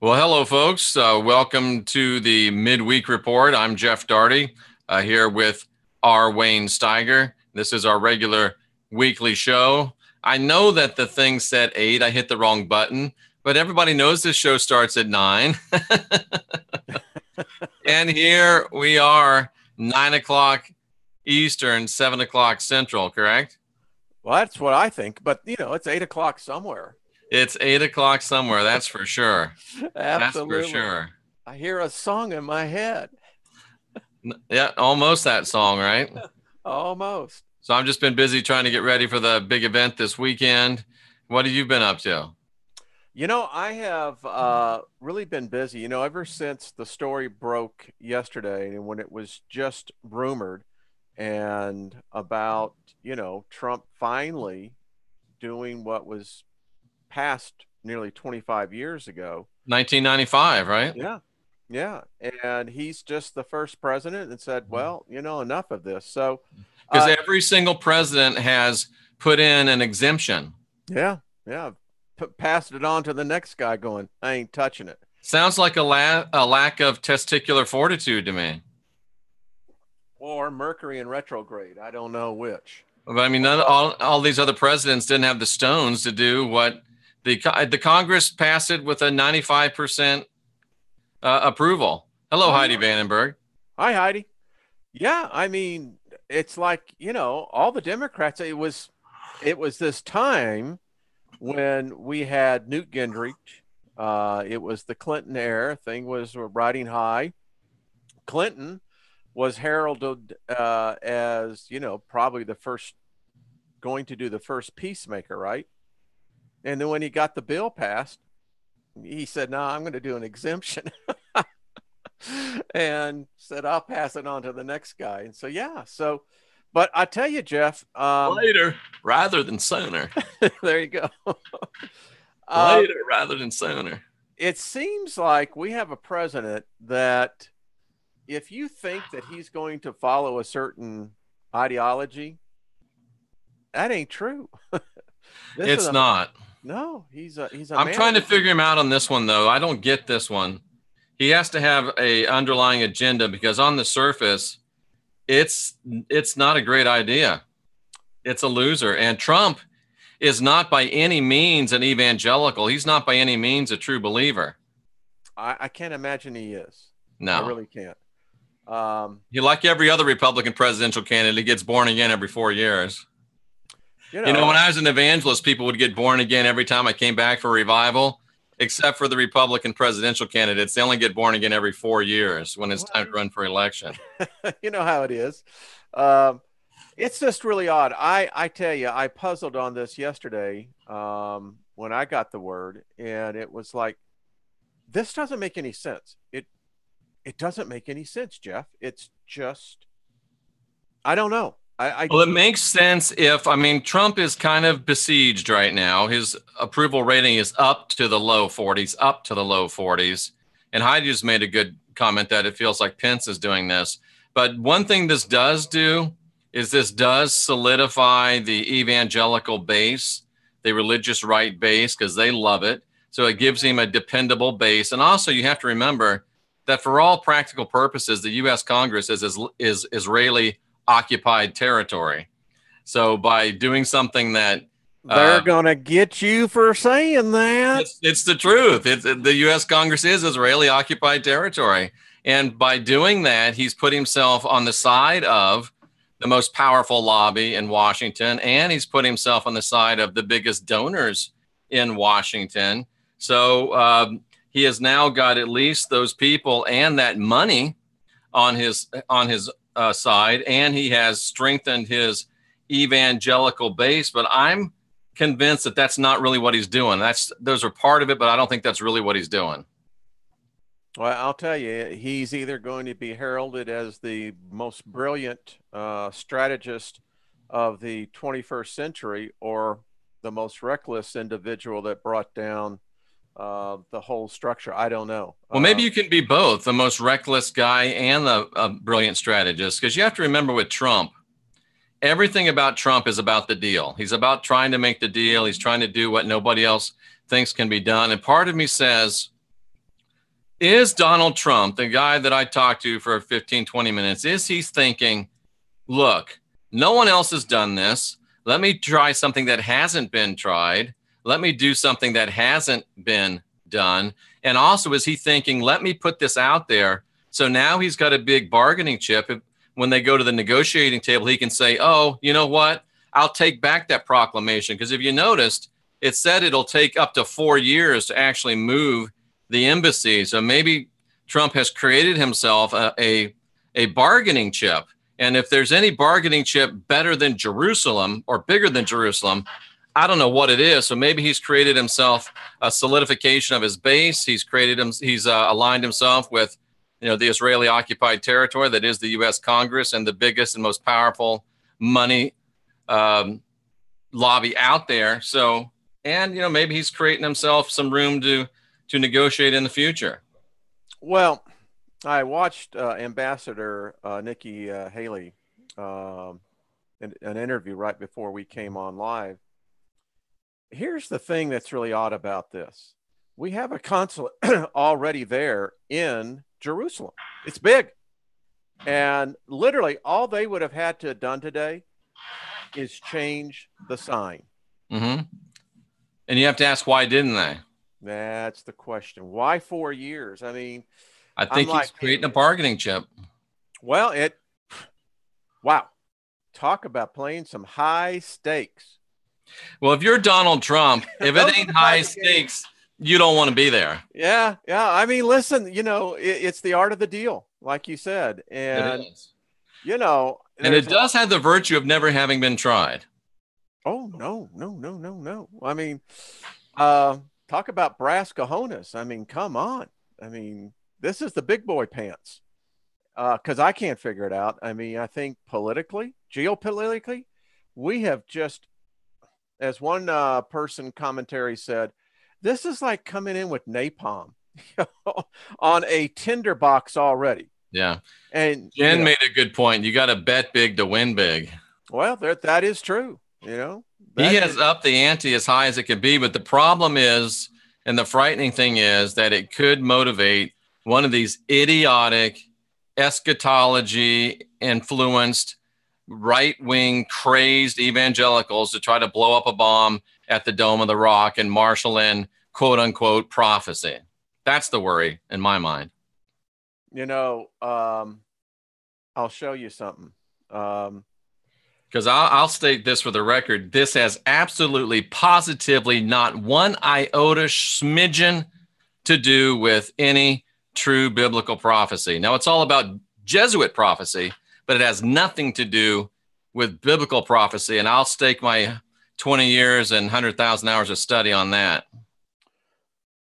Well, hello, folks. Welcome to the Midweek Report. I'm Jeff Daugherty here with R. Wayne Steiger. This is our regular weekly show. I know that the thing said 8. I hit the wrong button, but everybody knows this show starts at 9. And here we are, 9 o'clock Eastern, 7 o'clock Central, correct? Well, that's what I think, but it's 8 o'clock somewhere. It's 8 o'clock somewhere, that's for sure. That's for Absolutely. sure. I hear a song in my head. Yeah, almost that song, right? Almost. So I've just been busy trying to get ready for the big event this weekend. What have you been up to? I have really been busy, ever since the story broke yesterday and when it was just rumored and about, Trump finally doing what was passed nearly 25 years ago. 1995, right? Yeah. Yeah. And he's just the first president and said, well, enough of this. So, Because every single president has put in an exemption. yeah. Yeah. Passed it on to the next guy going, I ain't touching it. Sounds like a lack of testicular fortitude to me. Or Mercury in retrograde. I don't know which. But I mean, all these other presidents didn't have the stones to do what the Congress passed it with a 95% approval. Hello, Heidi Vandenberg. Hi, Heidi. Yeah, I mean, it's like, all the Democrats, it was this time when we had Newt Gingrich. It was the Clinton era. Thing was riding high. Clinton was heralded as, probably going to do the first peacemaker, right? And then when he got the bill passed, he said, no, I'm going to do an exemption. And said, I'll pass it on to the next guy. And so, yeah. So, but I tell you, Jeff, later rather than sooner. There you go. Later rather than sooner. It seems like we have a president that if you think that he's going to follow a certain ideology, that ain't true. It's not. No, he's a I'm trying to figure him out on this one, though. I don't get this one. He has to have a underlying agenda because on the surface, it's not a great idea. It's a loser. And Trump is not by any means an evangelical. He's not by any means a true believer. I can't imagine he is. No. I really can't. He, like every other Republican presidential candidate, gets born again every 4 years. When I was an evangelist, people would get born again every time I came back for revival, except for the Republican presidential candidates. They only get born again every 4 years when it's time to run for election. You know how it is. It's just really odd. I tell you, I puzzled on this yesterday when I got the word, and it was like, this doesn't make any sense. It doesn't make any sense, Jeff. It's just, I don't know. Well, it makes sense Trump is kind of besieged right now. His approval rating is up to the low 40s, And Heidi just made a good comment that it feels like Pence is doing this. But one thing this does do is this does solidify the evangelical base, the religious right base, because they love it. So it gives him a dependable base. And also you have to remember that for all practical purposes, the U.S. Congress is Israeli occupied territory. So by doing something that they're gonna get you for saying that, it's the truth. The U.S. Congress is Israeli occupied territory, and by doing that, he's put himself on the side of the most powerful lobby in Washington, and he's put himself on the side of the biggest donors in Washington. So he has now got at least those people and that money on his side, and he has strengthened his evangelical base. But I'm convinced that that's not really what he's doing. Those are part of it, but I don't think that's really what he's doing. Well, I'll tell you, he's either going to be heralded as the most brilliant strategist of the 21st century or the most reckless individual that brought down the whole structure. I don't know. Well, maybe you can be both, the most reckless guy and the brilliant strategist, because you have to remember with Trump, everything about Trump is about the deal. He's about trying to make the deal. He's trying to do what nobody else thinks can be done. And part of me says, Is Donald Trump, the guy that I talked to for 15, 20 minutes, is he thinking, look, no one else has done this. Let me try something that hasn't been tried. Let me do something that hasn't been done. And also, is he thinking, let me put this out there? So now he's got a big bargaining chip. When they go to the negotiating table, he can say, oh, you know what? I'll take back that proclamation. Because if you noticed, it said it'll take up to 4 years to actually move the embassy. So maybe Trump has created himself a bargaining chip. And if there's any bargaining chip better than Jerusalem or bigger than Jerusalem, I don't know what it is. So maybe he's created himself a solidification of his base. He's aligned himself with, the Israeli occupied territory that is the U.S. Congress and the biggest and most powerful money lobby out there. So, and maybe he's creating himself some room to negotiate in the future. Well, I watched Ambassador Nikki Haley an interview right before we came on live. Here's the thing that's really odd about this. We have a consulate already there in Jerusalem. It's big. And literally all they would have had to have done today is change the sign. Mm-hmm. And you have to ask, why didn't they? That's the question. Why 4 years? I mean, I think he's creating a bargaining chip. Well, wow. Talk about playing some high stakes. Well, if you're Donald Trump, if it ain't high stakes, you don't want to be there. Yeah. I mean, listen, it's the art of the deal, like you said. And, it is. And it does have the virtue of never having been tried. Oh, no. I mean, talk about brass cojones. I mean, come on. I mean, this is the big boy pants. Because I can't figure it out. I mean, I think politically, geopolitically, we have just, as one person commentary said, this is like coming in with napalm on a tinderbox already. Yeah. And Jen made a good point. You got to bet big to win big. Well, that is true. He has upped the ante as high as it can be. But the problem is, and the frightening thing is, that it could motivate one of these idiotic, eschatology influenced, right-wing crazed evangelicals to try to blow up a bomb at the Dome of the Rock and marshal in quote unquote prophecy. That's the worry in my mind. I'll show you something. Because I'll state this for the record. This has absolutely, positively not one iota smidgen to do with any true biblical prophecy. Now, it's all about Jesuit prophecy, but it has nothing to do with biblical prophecy. And I'll stake my 20 years and 100,000 hours of study on that.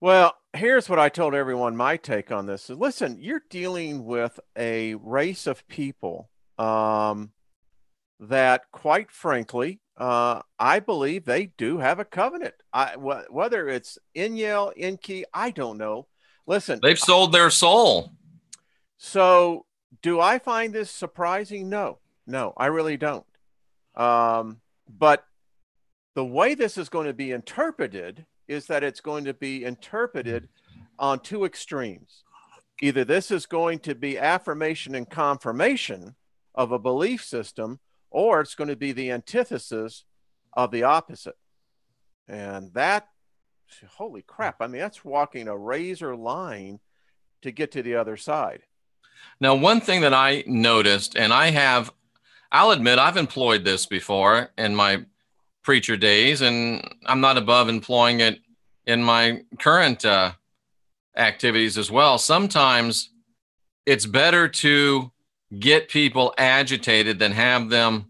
Well, here's what I told everyone. My take on this is, listen, you're dealing with a race of people that, quite frankly, I believe they do have a covenant. Whether it's Inyel, Inki, I don't know. Listen, they've sold their soul. So do I find this surprising? No, I really don't. But the way this is going to be interpreted is that it's going to be interpreted on two extremes. Either this is going to be affirmation and confirmation of a belief system, or it's going to be the antithesis of the opposite. And that, holy crap, I mean, that's walking a razor line to get to the other side. Now, one thing that I noticed, and I'll admit I've employed this before in my preacher days, and I'm not above employing it in my current activities as well. Sometimes it's better to get people agitated than have them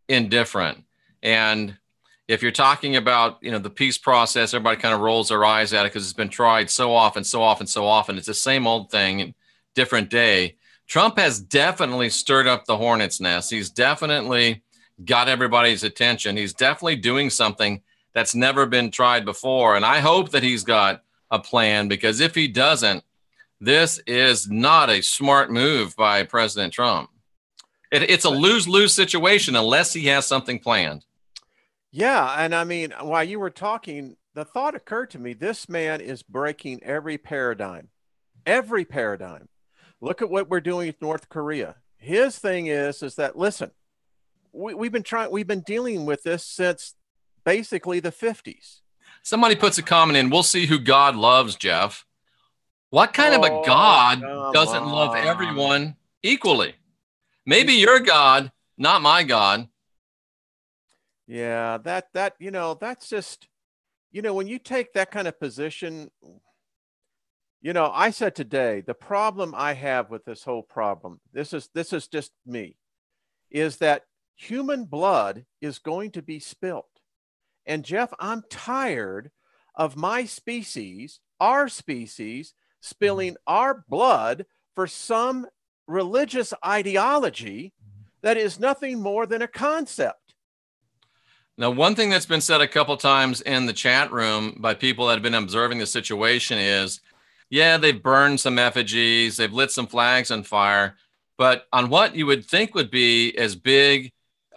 indifferent. And if you're talking about, the peace process, everybody kind of rolls their eyes at it because it's been tried so often. It's the same old thing, different day. Trump has definitely stirred up the hornet's nest. He's definitely got everybody's attention. He's definitely doing something that's never been tried before. And I hope that he's got a plan, because if he doesn't, this is not a smart move by President Trump. It's a lose-lose situation unless he has something planned. Yeah. And I mean, while you were talking, the thought occurred to me, this man is breaking every paradigm. Every paradigm. Look at what we're doing with North Korea. His thing is that, listen, we've been dealing with this since basically the 50s. Somebody puts a comment in, we'll see who God loves, Jeff. What kind of a Oh, God come doesn't love on. everyone equally? Maybe your God, not my God. Yeah, that's just, when you take that kind of position, I said today, the problem I have with this whole problem, this is just me, is that human blood is going to be spilt. And Jeff, I'm tired of my species, our species, spilling our blood for some religious ideology that is nothing more than a concept. Now, one thing that's been said a couple times in the chat room by people that have been observing the situation is, yeah, they've burned some effigies, they've lit some flags on fire, but on what you would think would be as big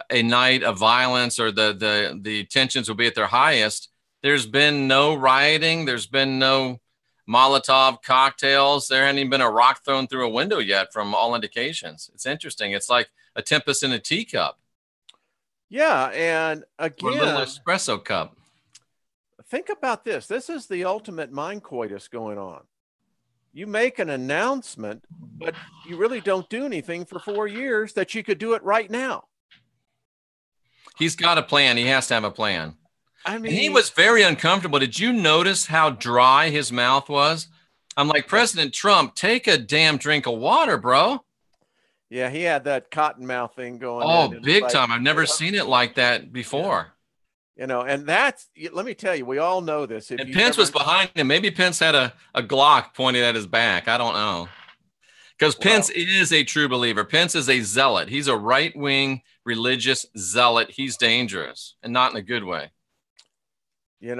a night of violence, or the tensions will be at their highest, there's been no rioting, there's been no Molotov cocktails, there hasn't even been a rock thrown through a window yet from all indications. It's interesting. It's like a tempest in a teacup. Yeah, and Or a little again, espresso cup. think about this. This is the ultimate mind coitus going on. You make an announcement, but you really don't do anything for 4 years that you could do it right now. He's got a plan. He has to have a plan. I mean, and he was very uncomfortable. Did you notice how dry his mouth was? I'm like, President Trump, take a damn drink of water, bro. Yeah, he had that cotton mouth thing going. Oh, big time. I've never seen it like that before. And that's, let me tell you, we all know this. And Pence was behind him. Maybe Pence had a Glock pointed at his back. I don't know. Because Pence is a true believer. Pence is a zealot. He's a right-wing religious zealot. He's dangerous, and not in a good way. Let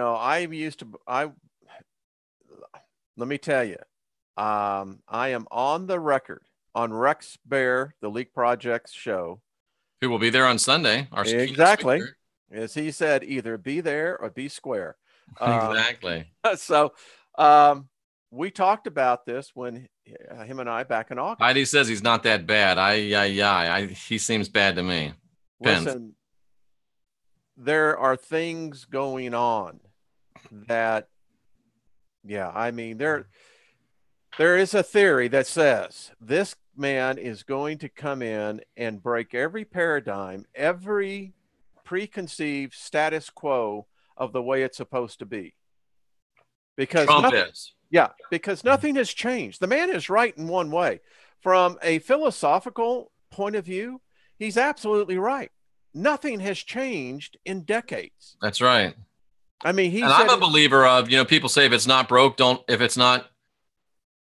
me tell you, I am on the record on Rex Bear, the Leak Project's show. Who will be there on Sunday. Exactly. As he said, either be there or be square. Exactly. So we talked about this when him and I back in August. Heidi says he's not that bad. He seems bad to me. Listen, there are things going on that, there is a theory that says this man is going to come in and break every paradigm, every preconceived status quo of the way it's supposed to be. Because Trump is. Yeah, because nothing has changed. The man is right in one way. From a philosophical point of view, he's absolutely right. Nothing has changed in decades. That's right. I mean, I'm a believer of, people say if it's not broke, if it's not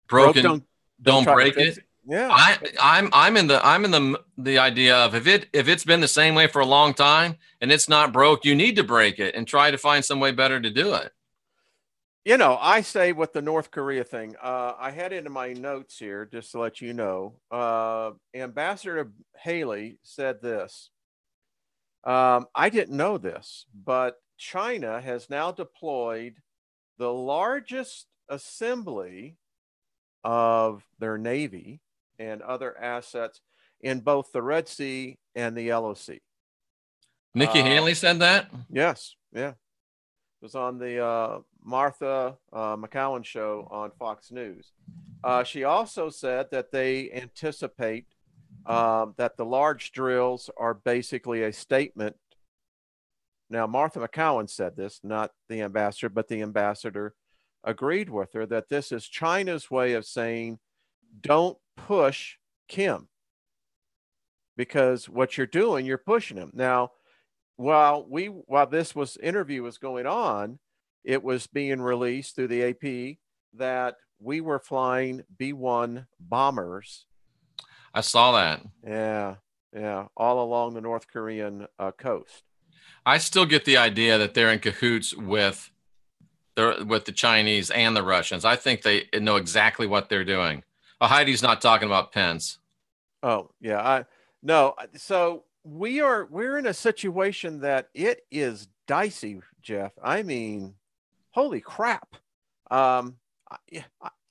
broken, don't break it. Yeah. I'm in the idea of if it's been the same way for a long time and it's not broke, you need to break it and try to find some way better to do it. I say with the North Korea thing, I had it in my notes here just to let you know. Ambassador Haley said this. I didn't know this, but China has now deployed the largest assembly of their Navy and other assets in both the Red Sea and the LOC. Nikki Haley said that? Yes. Yeah. It was on the Martha McCowan show on Fox News. She also said that they anticipate that the large drills are basically a statement. Now, Martha McCowan said this, not the ambassador, but the ambassador agreed with her that this is China's way of saying, don't push Kim, because what you're doing, you're pushing him. Now, while this interview was going on, it was being released through the AP that we were flying B-1 bombers. I saw that. Yeah, all along the North Korean coast. I still get the idea that they're in cahoots with the Chinese and the Russians. I think they know exactly what they're doing. Heidi's not talking about Pence. Oh, yeah. No. So we're in a situation that it is dicey, Jeff. I mean, holy crap.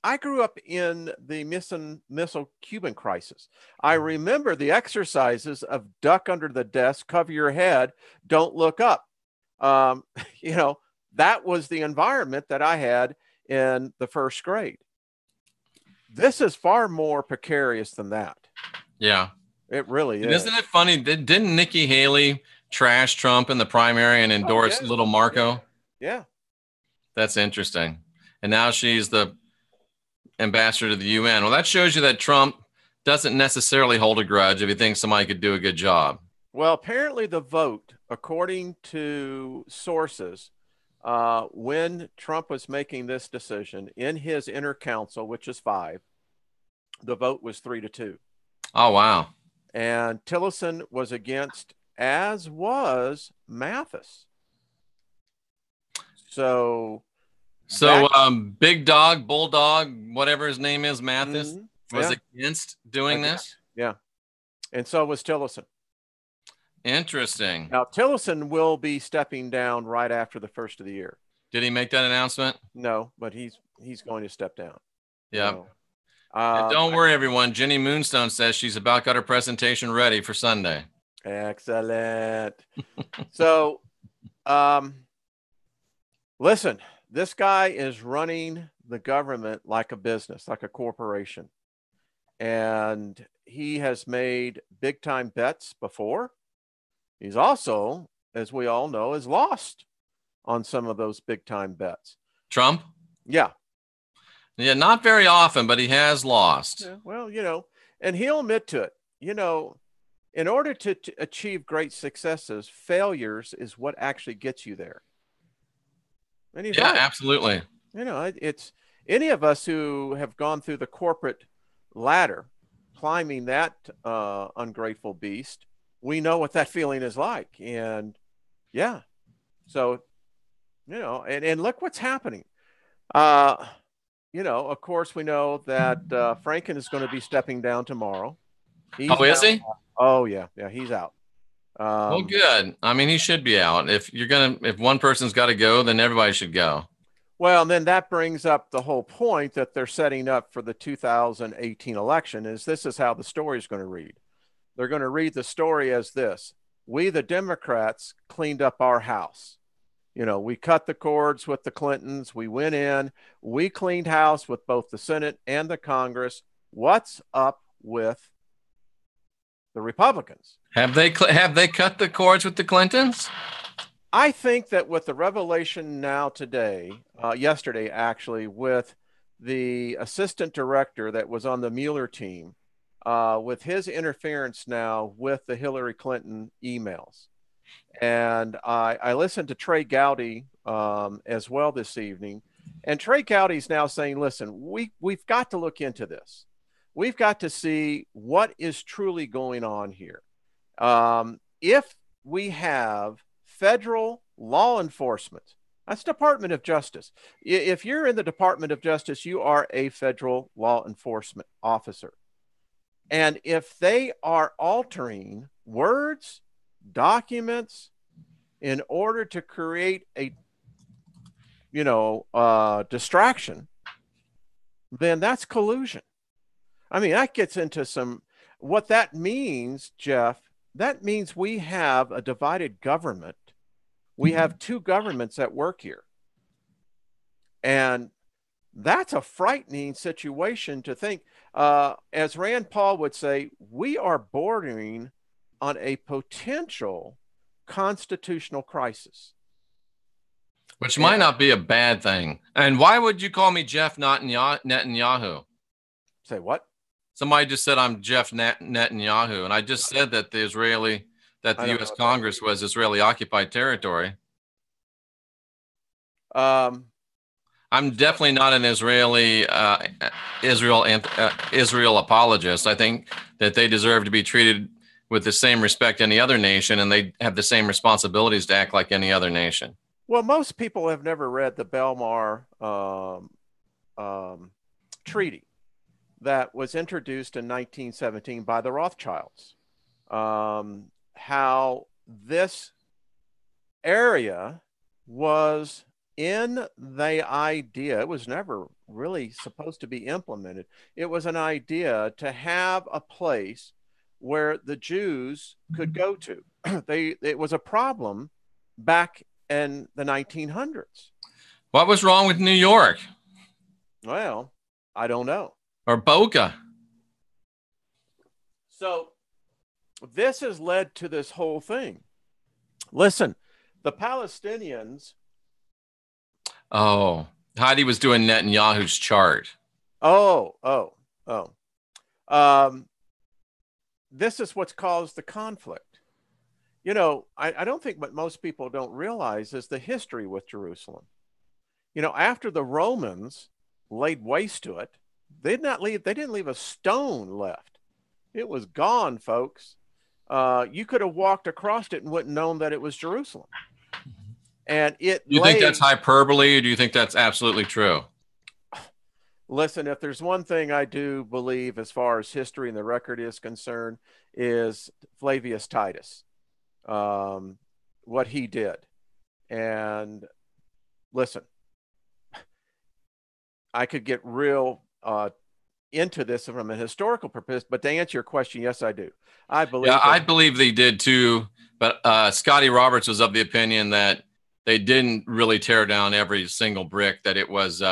I grew up in the missile Cuban crisis. I remember the exercises of duck under the desk, cover your head, don't look up. You know, that was the environment that I had in the first grade. This is far more precarious than that. Yeah. It really And is. isn't it funny? Didn't Nikki Haley trash Trump in the primary and endorse little Marco? Yeah. That's interesting. And now she's the ambassador to the UN. Well, that shows you that Trump doesn't necessarily hold a grudge if he thinks somebody could do a good job. Well, apparently the vote, according to sources, when Trump was making this decision in his inner council, which is 5, the vote was 3-2. Oh, wow. And Tillerson was against, as was Mathis. So Big Dog, Bulldog, whatever his name is, Mathis, was against doing this? Yeah. And so was Tillerson. Interesting. Now, Tillerson will be stepping down right after the first of the year. Did he make that announcement? No, but he's going to step down. Yeah. Don't worry, everyone. Jenny Moonstone says she's about got her presentation ready for Sunday. Excellent. So, listen, this guy is running the government like a business, like a corporation. And he has made big time bets before. He's also, as we all know, is lost on some of those big time bets. Trump? Yeah. Yeah, not very often, but he has lost. Yeah, well, you know, and he'll admit to it. You know, in order to achieve great successes, failures is what actually gets you there. And he's right. Absolutely. You know, it's any of us who have gone through the corporate ladder, climbing that ungrateful beast, we know what that feeling is like. And yeah, so, you know, and look what's happening. You know, of course, we know that Franken is going to be stepping down tomorrow. Is he? Oh, yeah. Yeah, he's out. Well, good. I mean, he should be out. If one person's got to go, then everybody should go. Well, then that brings up the whole point that they're setting up for the 2018 election is this is how the story is going to read. They're going to read the story as this: we, the Democrats, cleaned up our house. You know, we cut the cords with the Clintons. We went in, we cleaned house with both the Senate and the Congress. What's up with the Republicans? Have they cut the cords with the Clintons? I think that with the revelation now today, yesterday actually, with the assistant director that was on the Mueller team, with his interference now with the Hillary Clinton emails. And I listened to Trey Gowdy as well this evening. And Trey Gowdy's now saying, listen, we've got to look into this. We've got to see what is truly going on here. If we have federal law enforcement, that's Department of Justice. If you're in the Department of Justice, you are a federal law enforcement officer. And if they are altering words, documents in order to create a, distraction, then that's collusion. I mean, that gets into what that means, Jeff. That means we have a divided government. We have two governments at work here. And that's a frightening situation to think. As Rand Paul would say, we are bordering on a potential constitutional crisis. Which might not be a bad thing. And why would you call me Jeff Netanyahu? Say what? Somebody just said I'm Jeff Netanyahu, and I just said that the U.S. Congress was Israeli occupied territory. I'm definitely not an Israel apologist. I think that they deserve to be treated with the same respect any other nation, and they have the same responsibilities to act like any other nation. Well, most people have never read the Belmar Treaty that was introduced in 1917 by the Rothschilds. How this area was in the idea, it was never really supposed to be implemented. It was an idea to have a place where the Jews could go to. It was a problem back in the 1900s. What was wrong with New York Well, I don't know. or Boca? So this has led to this whole thing. Listen, the Palestinians. Oh, Heidi was doing Netanyahu's chart. Oh. This is what's caused the conflict. You know, I don't think what most people don't realize is the history with Jerusalem. You know, after the Romans laid waste to it, they didn't leave a stone left. It was gone, folks. You could have walked across it and wouldn't known that it was Jerusalem. And You think that's hyperbole, or do you think that's absolutely true? Listen, if there's one thing I do believe as far as history and the record is concerned, is Flavius Titus, what he did. And listen, I could get real into this from a historical purpose, but to answer your question, yes, I do. I believe they did too. But Scotty Roberts was of the opinion that they didn't really tear down every single brick, that it was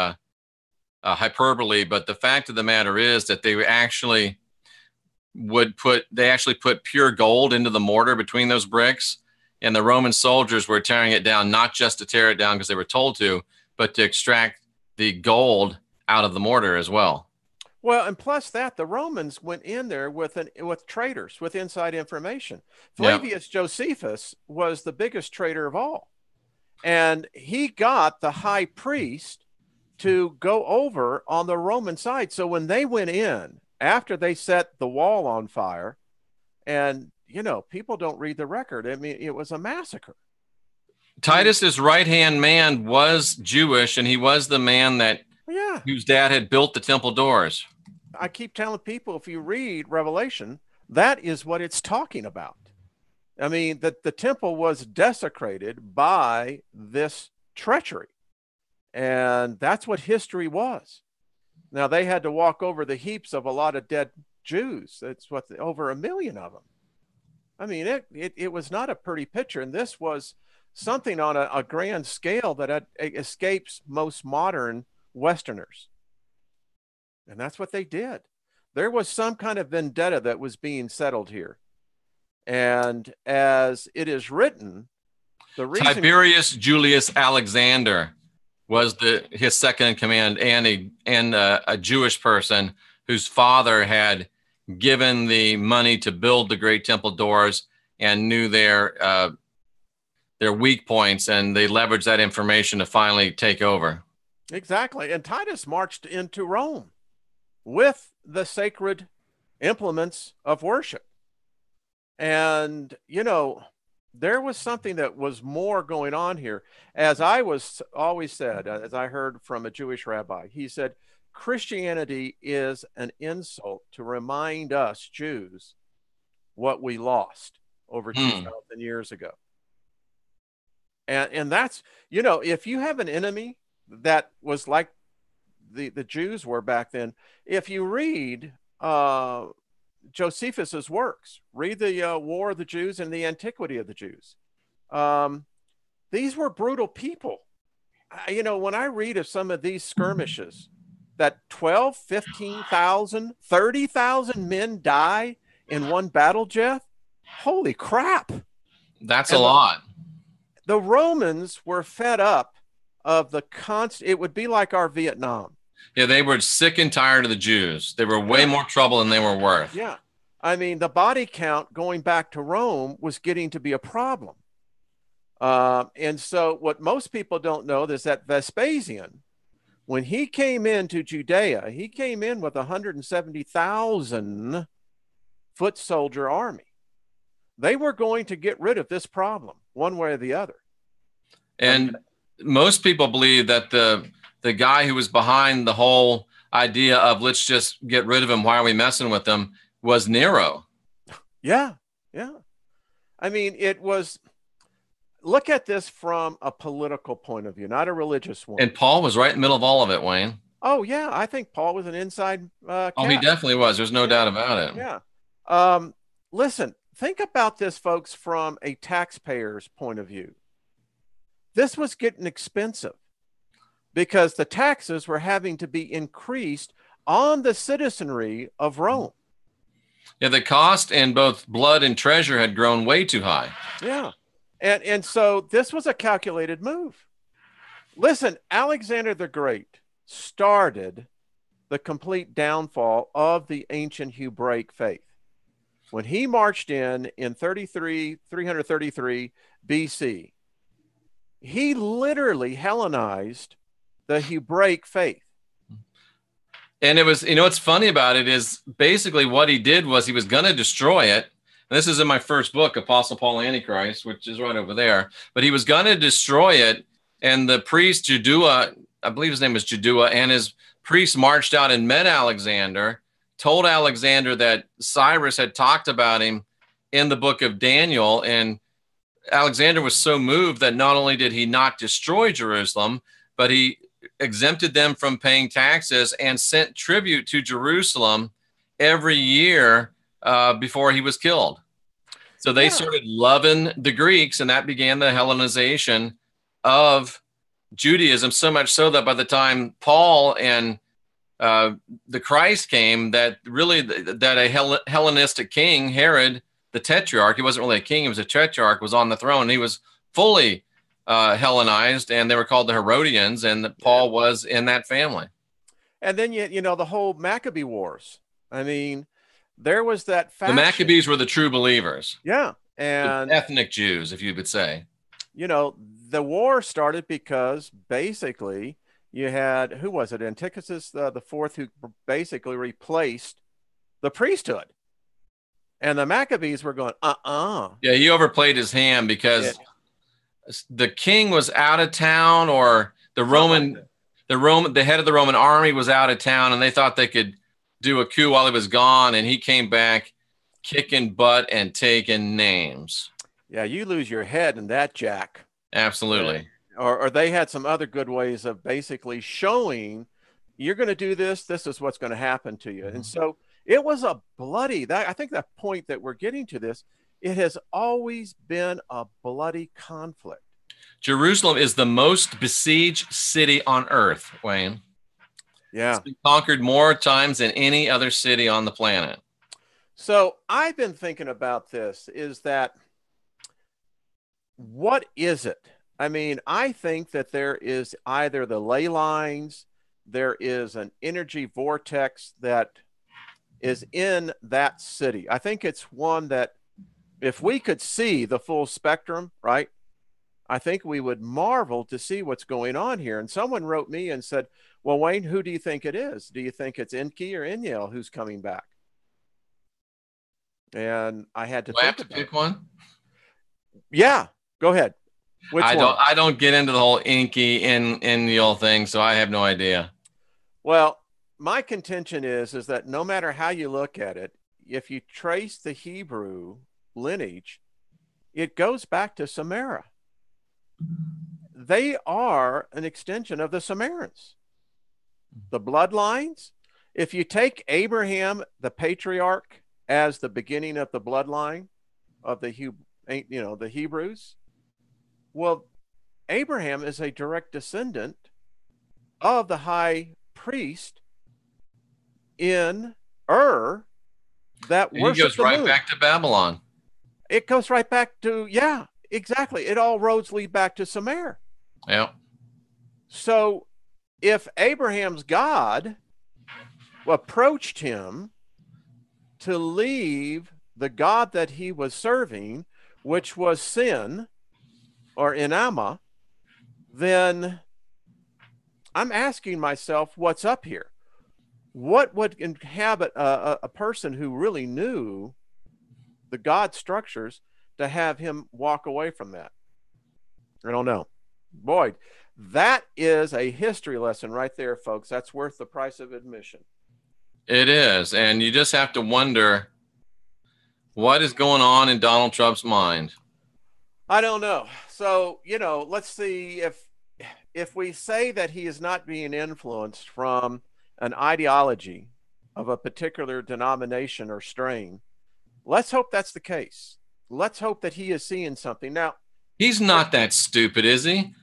hyperbole. But the fact of the matter is that they actually put pure gold into the mortar between those bricks, and the Roman soldiers were tearing it down, not just to tear it down because they were told to, but to extract the gold out of the mortar as well. Well, and plus that, the Romans went in there with traitors, with inside information. Flavius Josephus was the biggest traitor of all. And he got the high priest to go over on the Roman side. So when they went in, after they set the wall on fire, and, you know, people don't read the record. I mean, it was a massacre. Titus's right-hand man was Jewish, and he was the man that whose dad had built the temple doors. I keep telling people, if you read Revelation, that is what it's talking about. I mean, that the temple was desecrated by this treachery. And that's what history was. Now, they had to walk over the heaps of a lot of dead Jews. That's over 1 million of them. I mean, it was not a pretty picture. And this was something on a grand scale that escapes most modern Westerners. And that's what they did. There was some kind of vendetta that was being settled here. And as it is written, the reason Tiberius Julius Alexander was his second in command, and a Jewish person whose father had given the money to build the great temple doors and knew their weak points, and they leveraged that information to finally take over. Exactly. And Titus marched into Rome with the sacred implements of worship. And, you know, there was something that was more going on here. As I was always said, as I heard from a Jewish rabbi, he said, Christianity is an insult to remind us Jews what we lost over 2,000 years ago. And that's, you know, if you have an enemy that was like the Jews were back then, if you read Josephus's works, read the War of the Jews and the Antiquity of the Jews. These were brutal people. You know, when I read of some of these skirmishes, that 12, 15,000, 30,000 men die in one battle, Jeff, holy crap. That's a lot. The Romans were fed up of the constant, it would be like our Vietnam. Yeah, they were sick and tired of the Jews. They were way more trouble than they were worth. Yeah. I mean, the body count going back to Rome was getting to be a problem. And so what most people don't know is that Vespasian, when he came into Judea, he came in with 170,000 foot soldier army. They were going to get rid of this problem one way or the other. And most people believe that the guy who was behind the whole idea of let's just get rid of him, why are we messing with him, was Nero. Yeah. I mean, it was, look at this from a political point of view, not a religious one. And Paul was right in the middle of all of it, Wayne. Oh yeah, I think Paul was an inside Oh, he cat. definitely was. There's no Yeah, doubt about it. yeah. Listen, think about this, folks, from a taxpayer's point of view. This was getting expensive because the taxes were having to be increased on the citizenry of Rome. Yeah, the cost in both blood and treasure had grown way too high. Yeah. And so this was a calculated move. Listen, Alexander the Great started the complete downfall of the ancient Hebraic faith. When he marched in 333 BC, he literally Hellenized the Hebraic faith. And it was, what's funny about it is basically what he did was he was going to destroy it. And this is in my first book, Apostle Paul Antichrist, which is right over there. But he was going to destroy it. And the priest Judua, I believe his name was Judua, and his priest marched out and met Alexander, told Alexander that Cyrus had talked about him in the book of Daniel. And Alexander was so moved that not only did he not destroy Jerusalem, but he exempted them from paying taxes and sent tribute to Jerusalem every year before he was killed. So they started loving the Greeks, and that began the Hellenization of Judaism, so much so that by the time Paul and the Christ came, that really that a Hellenistic king, Herod, the tetrarch, he wasn't really a king, he was a tetrarch, was on the throne. He was fully Hellenized, and they were called the Herodians, and Paul was in that family. And then, the whole Maccabee Wars. I mean, there was that faction. The Maccabees were the true believers. Yeah. And the ethnic Jews, if you would say. The war started because basically you had, who was it? Antiochus the fourth, who basically replaced the priesthood. And the Maccabees were going, Yeah, he overplayed his hand because the king was out of town, or the head of the Roman army was out of town, and they thought they could do a coup while he was gone, and he came back kicking butt and taking names. Yeah, you lose your head in that, Jack. Absolutely. Or they had some other good ways of basically showing, you're going to do this, this is what's going to happen to you. And so it was a bloody, I think that point that we're getting to this, it has always been a bloody conflict. Jerusalem is the most besieged city on earth, Wayne. Yeah. It's been conquered more times than any other city on the planet. So I've been thinking about this, is that, what is it? I mean, I think that there is either the ley lines, there is an energy vortex that is in that city. I think it's one that, if we could see the full spectrum, right, I think we would marvel to see what's going on here. And someone wrote me and said, well, Wayne, who do you think it is? Do you think it's Enki or Eniel who's coming back? And I had to pick one. Yeah, go ahead. Which one? I don't get into the whole Enki and Eniel thing, so I have no idea. Well, my contention is that no matter how you look at it, if you trace the Hebrew lineage, it goes back to Sumeria. They are an extension of the Sumerians. The bloodlines, if you take Abraham, the patriarch, as the beginning of the bloodline of the Hebrews, well, Abraham is a direct descendant of the high priest in Ur that worshipped the moon. He goes right back to Babylon. It goes right back to, yeah, exactly. It all roads lead back to Sumer. Yeah. So if Abraham's God approached him to leave the God that he was serving, which was sin or Inama, then I'm asking myself, what's up here? What would inhabit a person who really knew the God structures to have him walk away from that? I don't know. Boy, that is a history lesson right there, folks. That's worth the price of admission. It is. And you just have to wonder what is going on in Donald Trump's mind. I don't know. So, let's see if we say that he is not being influenced from an ideology of a particular denomination or strain, let's hope that's the case. Let's hope that he is seeing something. Now, he's not that stupid, is he?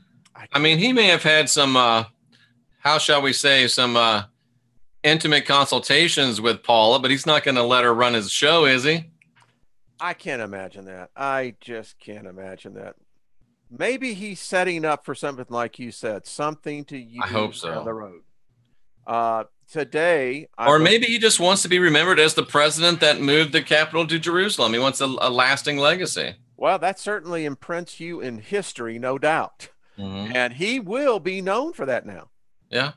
I mean, he may have had some, how shall we say, some intimate consultations with Paula, but he's not going to let her run his show, is he? I can't imagine that. I just can't imagine that. Maybe he's setting up for something like you said, something to use I hope so. down the road. Today, or maybe he just wants to be remembered as the president that moved the capital to Jerusalem. He wants a lasting legacy. Well, that certainly imprints you in history, no doubt. And he will be known for that now. Yeah.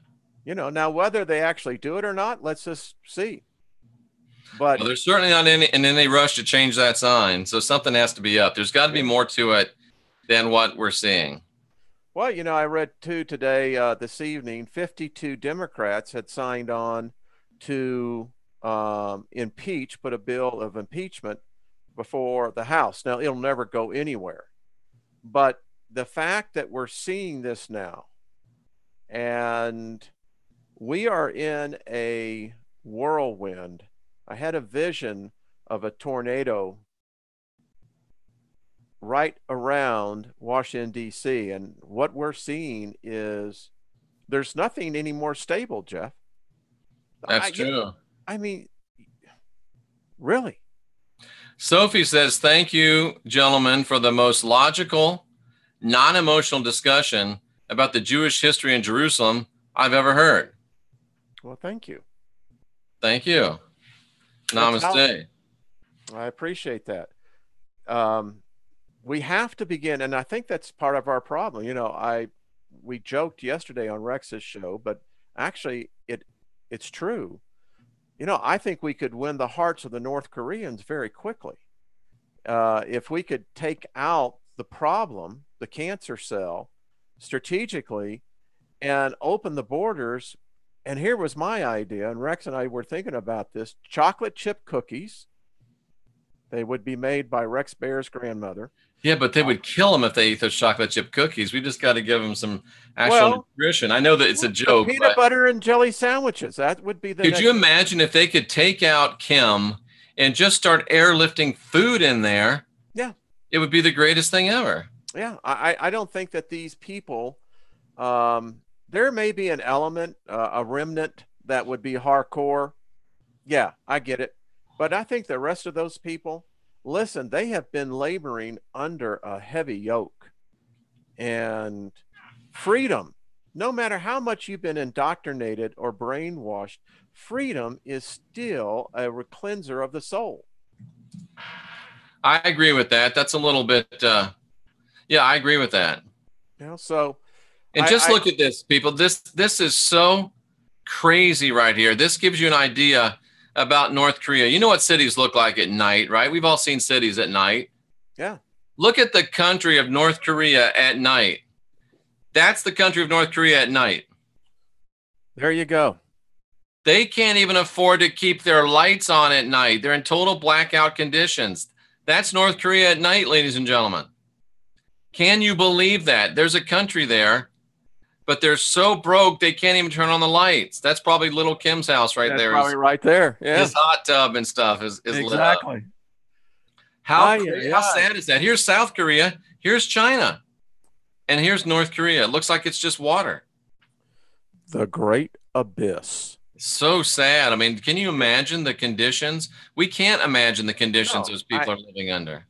You know, now whether they actually do it or not, let's just see. But well, there's certainly not in any rush to change that sign. So something has to be up. There's got to be more to it than what we're seeing. Well, you know, I read too today, this evening, 52 Democrats had signed on to put a bill of impeachment before the House. Now, it'll never go anywhere. But the fact that we're seeing this now, and we are in a whirlwind. I had a vision of a tornado right around Washington, D.C. And what we're seeing is there's nothing any more stable, Jeff. That's true. I mean, really. Sophie says, thank you, gentlemen, for the most logical, non-emotional discussion about the Jewish history in Jerusalem I've ever heard. Well, thank you. Thank you. Namaste. I appreciate that. We have to begin, and I think that's part of our problem. You know, we joked yesterday on Rex's show, but actually it's true. You know, I think we could win the hearts of the North Koreans very quickly. If we could take out the problem, the cancer cell, strategically, and open the borders. And here was my idea, and Rex and I were thinking about this: chocolate chip cookies. They would be made by Rex Bear's grandmother. Yeah, but they would kill them if they eat those chocolate chip cookies. We just got to give them some actual nutrition. I know that it's a joke. Peanut butter and jelly sandwiches. That would be the Could you imagine if they could take out Kim and just start airlifting food in there? Yeah. It would be the greatest thing ever. Yeah. I don't think that these people, there may be an element, a remnant that would be hardcore. Yeah, I get it. But I think the rest of those people, listen, they have been laboring under a heavy yoke. And freedom, no matter how much you've been indoctrinated or brainwashed, freedom is still a cleanser of the soul. I agree with that. That's a little bit, yeah, I agree with that. You know, so. And just look at this, people. This is so crazy right here. This gives you an idea about North Korea. You know what cities look like at night, right? We've all seen cities at night. Yeah. Look at the country of North Korea at night. That's the country of North Korea at night. There you go. They can't even afford to keep their lights on at night. They're in total blackout conditions. That's North Korea at night, ladies and gentlemen. Can you believe that? There's a country there, but they're so broke they can't even turn on the lights. That's probably little Kim's house right there. Probably right there. Yeah. His hot tub and stuff is exactly. lit up. How sad is that? Here's South Korea. Here's China. And here's North Korea. It looks like it's just water. The great abyss. So sad. I mean, can you imagine the conditions? We can't imagine the conditions those people are living under.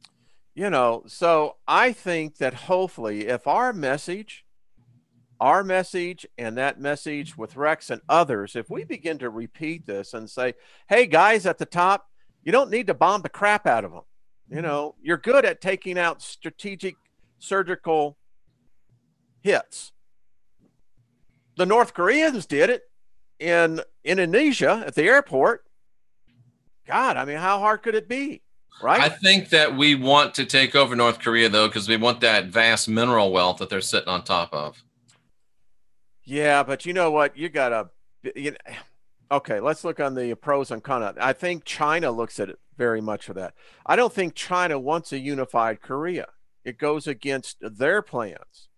You know, so I think that hopefully if our message and that message with Rex and others, if we begin to repeat this and say, hey, guys at the top, you don't need to bomb the crap out of them. You know, you're good at taking out strategic surgical hits. The North Koreans did it in Indonesia at the airport. God, I mean, how hard could it be? Right. I think that we want to take over North Korea, though, because we want that vast mineral wealth that they're sitting on top of. Yeah, but you know what? You got to, okay, let's look on the pros and cons. I think China looks at it very much for that. I don't think China wants a unified Korea. It goes against their plans.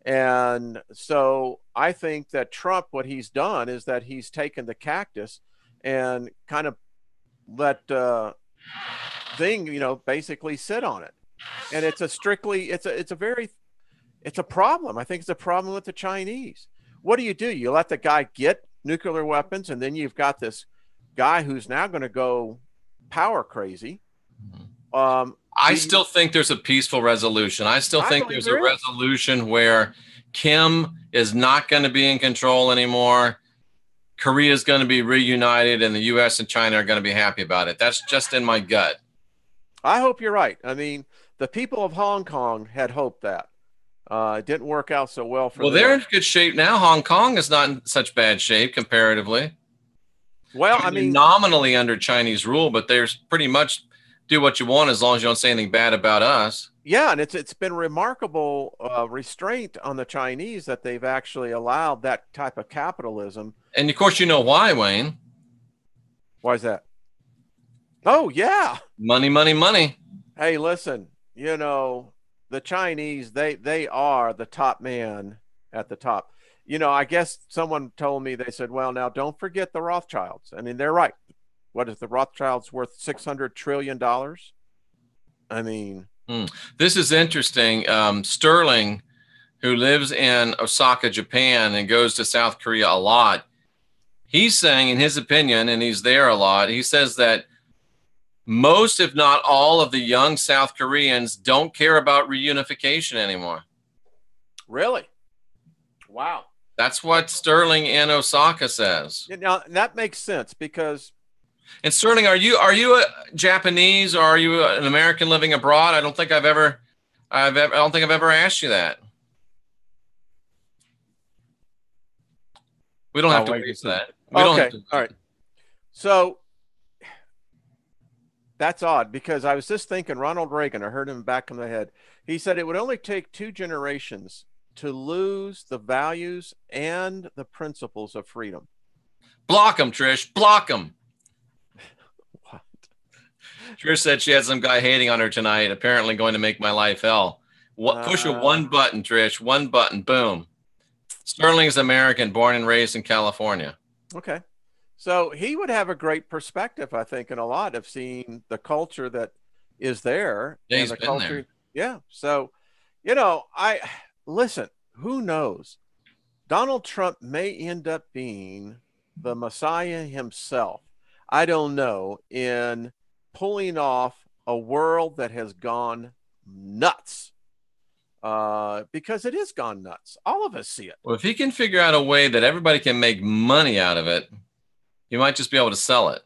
And so I think that Trump, what he's done is that he's taken the cactus and kind of let thing, basically sit on it. And it's a strictly, it's a problem. I think it's a problem with the Chinese. What do? You let the guy get nuclear weapons, and then you've got this guy who's now going to go power crazy. I still think there's a peaceful resolution. I still think there's a resolution where Kim is not going to be in control anymore. Korea is going to be reunited, and the U.S. and China are going to be happy about it. That's just in my gut. I hope you're right. I mean, the people of Hong Kong had hoped that. It didn't work out so well for them. Well, they're in good shape now. Hong Kong is not in such bad shape comparatively. Well, I mean, nominally under Chinese rule, but there's pretty much do what you want as long as you don't say anything bad about us. Yeah, and it's been remarkable restraint on the Chinese that they've actually allowed that type of capitalism. And of course, you know why, Wayne. Why is that? Oh, yeah. Money, money, money. Hey, listen, the Chinese, they are the top man at the top. I guess someone told me, they said, well, now don't forget the Rothschilds. I mean, they're right. What is the Rothschilds worth? $600 trillion? I mean. This is interesting. Sterling, who lives in Osaka, Japan, and goes to South Korea a lot, he's saying, in his opinion, and he's there a lot, he says that most, if not all, of the young South Koreans don't care about reunification anymore. Really? Wow. That's what Sterling in Osaka says. Now, that makes sense because... And Sterling, are you a Japanese or are you an American living abroad? I don't think I've ever asked you that. We don't have to wait for that. Okay. All right. So that's odd because I was just thinking Ronald Reagan, I heard him back in the head. He said it would only take 2 generations to lose the values and the principles of freedom. Block them, Trish. Block them. What? Trish said she had some guy hating on her tonight, apparently going to make my life hell. Push a one button, Trish. One button. Boom. Sterling is American, born and raised in California. Okay. So he would have a great perspective, I think, in a lot of seeing the culture that is there. Yeah, he's been culture. there. Yeah. So, listen, who knows? Donald Trump may end up being the Messiah himself. I don't know, in pulling off a world that has gone nuts. Because it is gone nuts. All of us see it. Well, if he can figure out a way that everybody can make money out of it, you might just be able to sell it.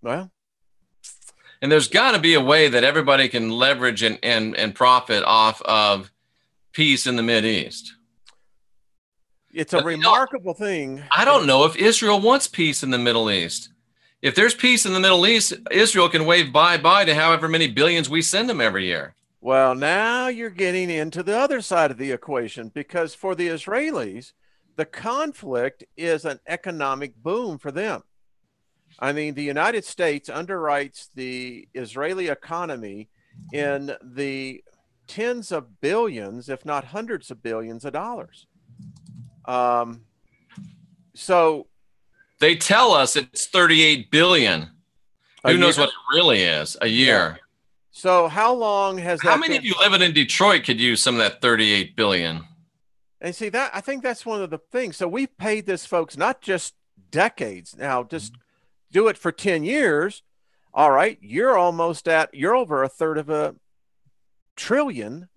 Well, and there's got to be a way that everybody can leverage and profit off of peace in the Mideast. It's a remarkable thing. I don't know if Israel wants peace in the Middle East. If there's peace in the Middle East, Israel can wave bye-bye to however many billions we send them every year. Well, now you're getting into the other side of the equation, because for the Israelis, the conflict is an economic boom for them. I mean, the United States underwrites the Israeli economy in the tens of billions, if not hundreds of billions of dollars. So they tell us it's 38 billion. Who knows what it really is a year? Yeah. So how long has that? How many of you living in Detroit could use some of that 38 billion? And see that, I think that's one of the things. So we've paid this, folks, not just decades now, just do it for 10 years. All right. You're over $1/3 trillion.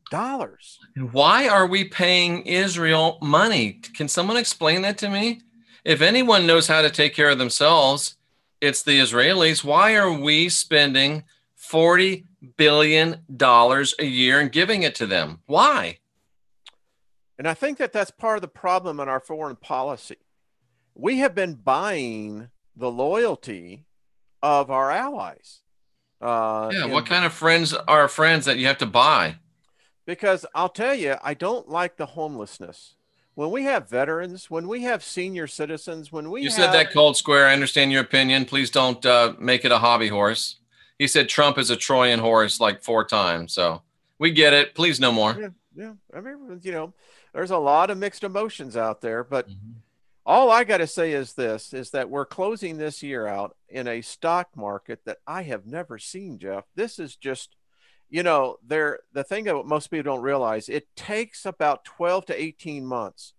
Why are we paying Israel money? Can someone explain that to me? If anyone knows how to take care of themselves, it's the Israelis. Why are we spending $40 billion a year and giving it to them? Why? And I think that that's part of the problem in our foreign policy. We have been buying the loyalty of our allies. What kind of friends are friends that you have to buy? Because I'll tell you, I don't like the homelessness. When we have veterans, when we have senior citizens, You said that cold square. I understand your opinion. Please don't make it a hobby horse. He said Trump is a Trojan horse like 4 times. So we get it. Please no more. Yeah. I mean, there's a lot of mixed emotions out there, but Mhm. all I got to say is this, is that we're closing this year out in a stock market that I have never seen, Jeff. This is just, the thing that most people don't realize, it takes about 12 to 18 months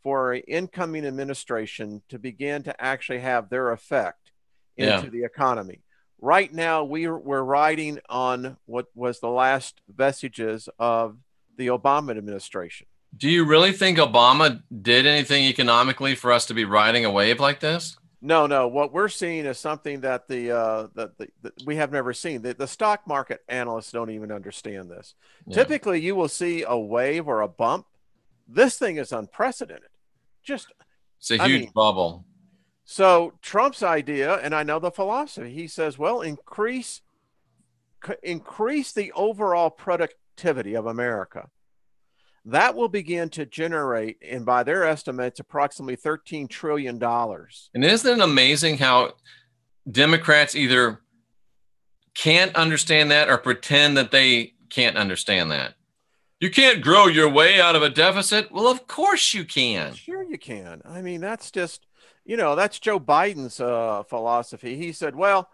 for an incoming administration to begin to actually have their effect Yeah. into the economy. Right now, we're riding on what was the last vestiges of the Obama administration. Do you really think Obama did anything economically for us to be riding a wave like this? No, no. What we're seeing is something that we have never seen. The stock market analysts don't even understand this. Yeah. Typically, you will see a wave or a bump. This thing is unprecedented. Just, It's a I huge mean, bubble. so Trump's idea, and I know the philosophy. He says, well, increase the overall productivity of America. That will begin to generate, and by their estimates, approximately $13 trillion. And isn't it amazing how Democrats either can't understand that or pretend that they can't understand that? You can't grow your way out of a deficit. Well, of course you can. Sure, you can. I mean, that's just, that's Joe Biden's philosophy. He said, well,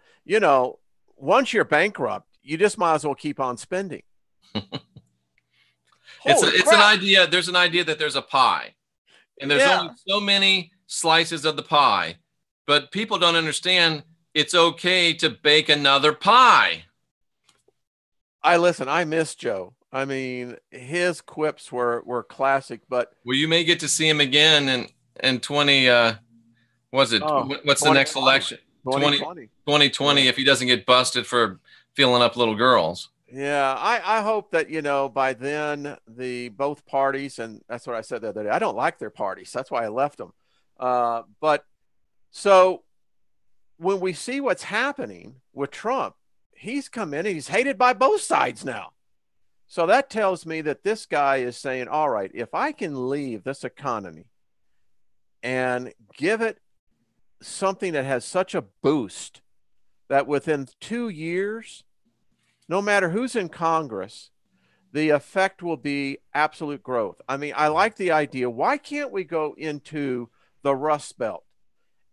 once you're bankrupt, you just might as well keep on spending. It's an idea. There's an idea that there's a pie, and there's only so many slices of the pie, but people don't understand it's okay to bake another pie. I miss Joe. I mean, his quips were classic, but well, you may get to see him again in 20 what's the next election? 2020 if he doesn't get busted for feeling up little girls. Yeah, I hope that, by then both parties, and that's what I said the other day, I don't like their parties. That's why I left them. But so when we see what's happening with Trump, he's come in and he's hated by both sides now. So that tells me that this guy is saying, all right, if I can leave this economy and give it something that has such a boost that within 2 years, no matter who's in Congress, the effect will be absolute growth. I mean, I like the idea. Why can't we go into the Rust Belt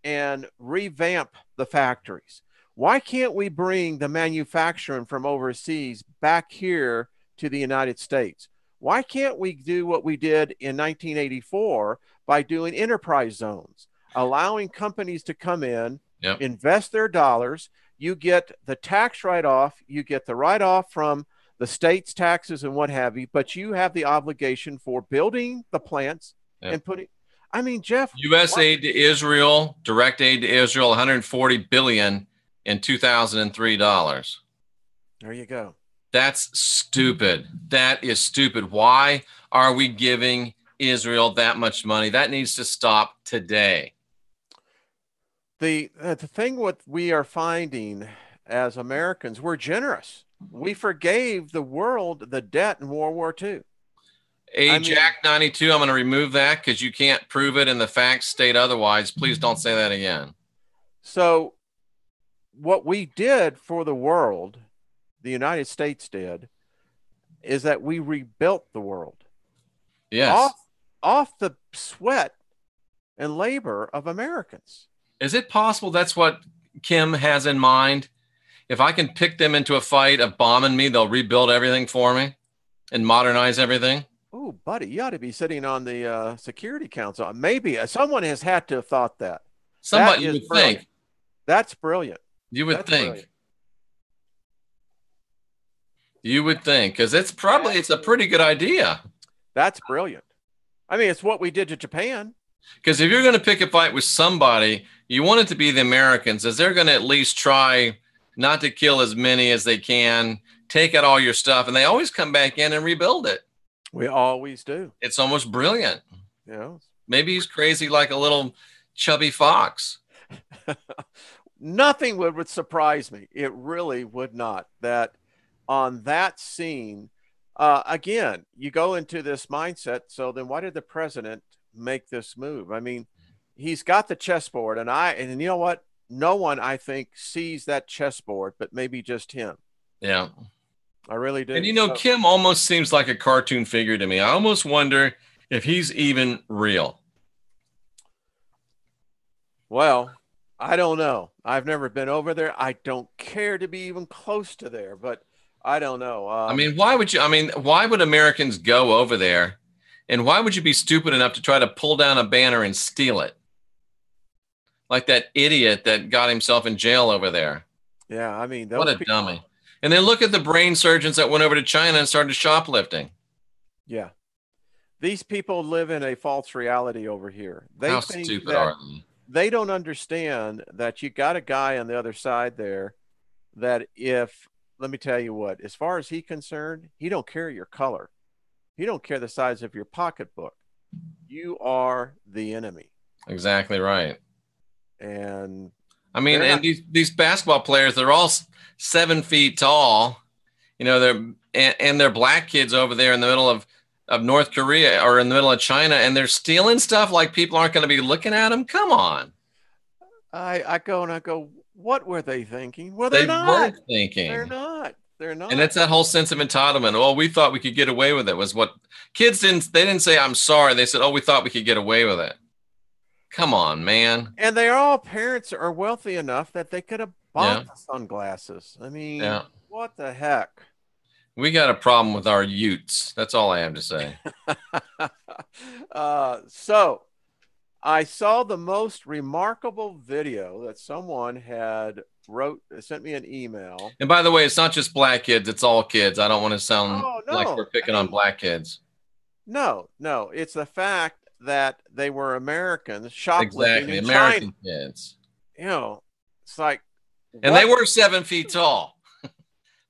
and revamp the factories? Why can't we bring the manufacturing from overseas back here to the United States? Why can't we do what we did in 1984 by doing enterprise zones, allowing companies to come in, invest their dollars? You get the tax write-off, you get the write-off from the state's taxes and what have you, but you have the obligation for building the plants and putting, I mean, Jeff. U.S. aid to Israel, direct aid to Israel, $140 billion in 2003 dollars. There you go. That's stupid. That is stupid. Why are we giving Israel that much money? That needs to stop today. The thing what we are finding as Americans, we're generous. We forgave the world the debt in World War II. Jack 92, I'm going to remove that because you can't prove it and the facts state otherwise. Please don't say that again. So what we did for the world, the United States did, is that we rebuilt the world. Yes. Off the sweat and labor of Americans. Is it possible that's what Kim has in mind? If I can pick them into a fight of bombing me, they'll rebuild everything for me and modernize everything? Oh, buddy, you ought to be sitting on the Security Council. Maybe someone has had to have thought that. Somebody you would think. That's brilliant. You would think. Brilliant. You would think, because it's a pretty good idea. That's brilliant. I mean, it's what we did to Japan. Because if you're going to pick a fight with somebody, you want it to be the Americans, as they're going to at least try not to kill as many as they can, take out all your stuff, and they always come back in and rebuild it. We always do. It's almost brilliant. Yeah. Maybe he's crazy like a little chubby fox. Nothing would surprise me. It really would not. That on that scene, again, you go into this mindset. So then why did the president make this move? I mean, he's got the chessboard, and you know what? No one, I think, sees that chessboard, but maybe just him. Yeah. I really do. And Kim almost seems like a cartoon figure to me. I almost wonder If he's even real. Well, I don't know. I've never been over there. I don't care to be even close to there, but I don't know. I mean, why would Americans go over there? And why would you be stupid enough to try to pull down a banner and steal it? Like that idiot that got himself in jail over there. Yeah, I mean, What those a people. dummy. And then look at the brain surgeons that went over to China and started shoplifting. Yeah. These people live in a false reality over here. They How think stupid that are they? they don't understand that you got a guy on the other side there that if, let me tell you what, as far as he's concerned, he don't care your color. He don't care the size of your pocketbook. You are the enemy. Exactly right. And I mean, they're and not. these basketball players, they're all 7 feet tall. You know, they're black kids over there in the middle of North Korea or in the middle of China, and they're stealing stuff like people aren't going to be looking at them. Come on. I go and I go, what were they thinking? Well, they're They not. weren't They're thinking. not. They're And not. it's that whole sense of entitlement. Oh, we thought we could get away with it was what kids didn't, they didn't say, I'm sorry. They said, oh, we thought we could get away with it. Come on, man. And they all parents are wealthy enough that they could have Yeah. bought the sunglasses. I mean, Yeah. what the heck? We got a problem with our utes. That's all I have to say. So I saw the most remarkable video that someone had sent me an email. And by the way, it's not just black kids, it's all kids. I don't want to sound Oh like no, we're picking on black kids. no, it's the fact that they were Americans shoplifting Exactly. in China. American kids. You know, it's like And they what? were 7 feet tall.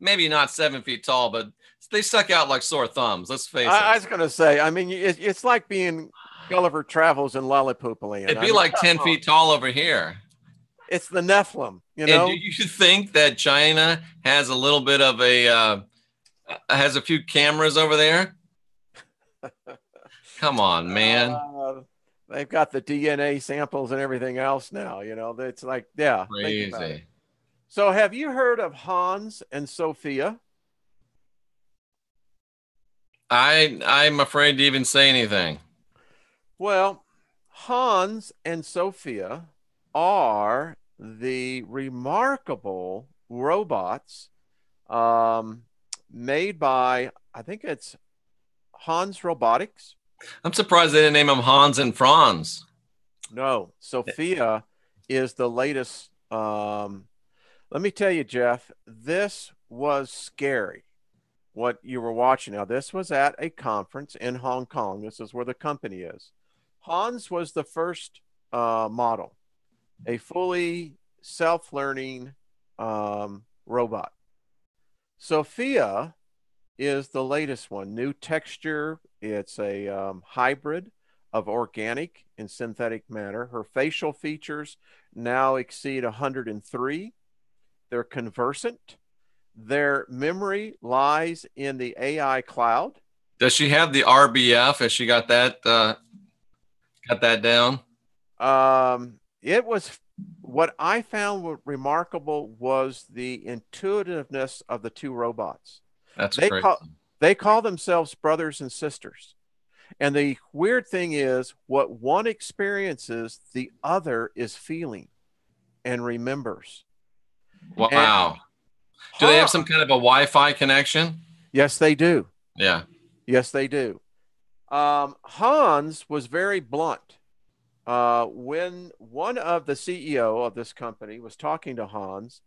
Maybe not 7 feet tall, but they stuck out like sore thumbs. Let's face it. I was going to say, I mean, it's like being Gulliver Travels in Lollipop Land. It'd I be mean, like 10 feet tall over here. it's the Nephilim, you And know? do you think that China has a little bit of has a few cameras over there? Come on, man. They've got the DNA samples and everything else now, you know? It's like, yeah, think about it. Crazy. So have you heard of Hans and Sophia? I'm afraid to even say anything. Well, Hans and Sophia are the remarkable robots made by, I think it's Hans Robotics. I'm surprised they didn't name them Hans and Franz. No, Sophia is the latest. Let me tell you, Jeff, this was scary. What you were watching. Now, this was at a conference in Hong Kong. This is where the company is. Hans was the first model, a fully self-learning robot. Sophia is the latest one, new texture. It's a hybrid of organic and synthetic matter. Her facial features now exceed 103. They're conversant. Their memory lies in the AI cloud. Does she have the RBF? Has she got that down? It was what I found remarkable was the intuitiveness of the two robots. That's crazy. They call themselves brothers and sisters. And the weird thing is, what one experiences, the other is feeling and remembers. Wow. And do they have some kind of a Wi-Fi connection? Yes, they do. Yeah. Yes, they do. Hans was very blunt. When one of the CEO of this company was talking to Hans,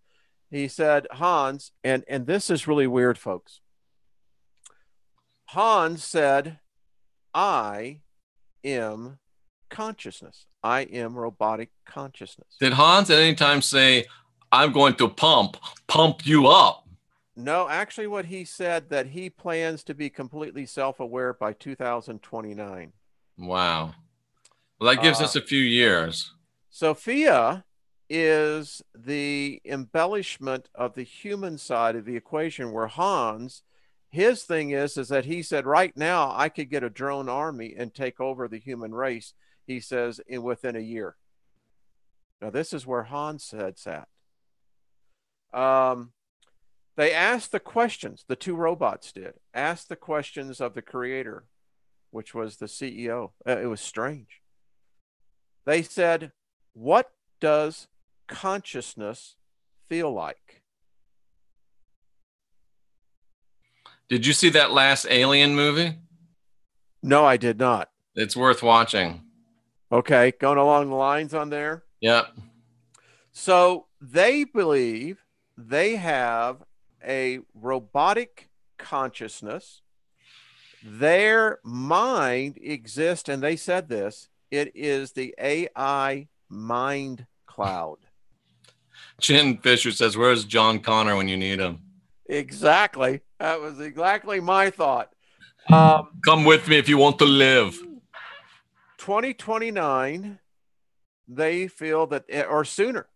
he said, Hans, and this is really weird, folks. Hans said, I am consciousness. I am robotic consciousness. Did Hans at any time say, I'm going to pump you up? No, actually what he said that he plans to be completely self-aware by 2029. Wow. Well, that gives us a few years. Sophia is the embellishment of the human side of the equation, where Hans, his thing is that he said, right now I could get a drone army and take over the human race, he says, within a year. Now, this is where Hans heads at. They asked the questions, the two robots did, asked the questions of the creator. which was the CEO. It was strange. They said, "What does consciousness feel like?" Did you see that last Alien movie? No, I did not. It's worth watching. Okay, going along the lines on there. Yeah. So they believe they have a robotic consciousness. Their mind exists, and they said this, it is the AI mind cloud. Jen Fisher says, "Where's John Connor when you need him?" Exactly. That was exactly my thought. Come with me if you want to live. 2029, they feel that, or sooner,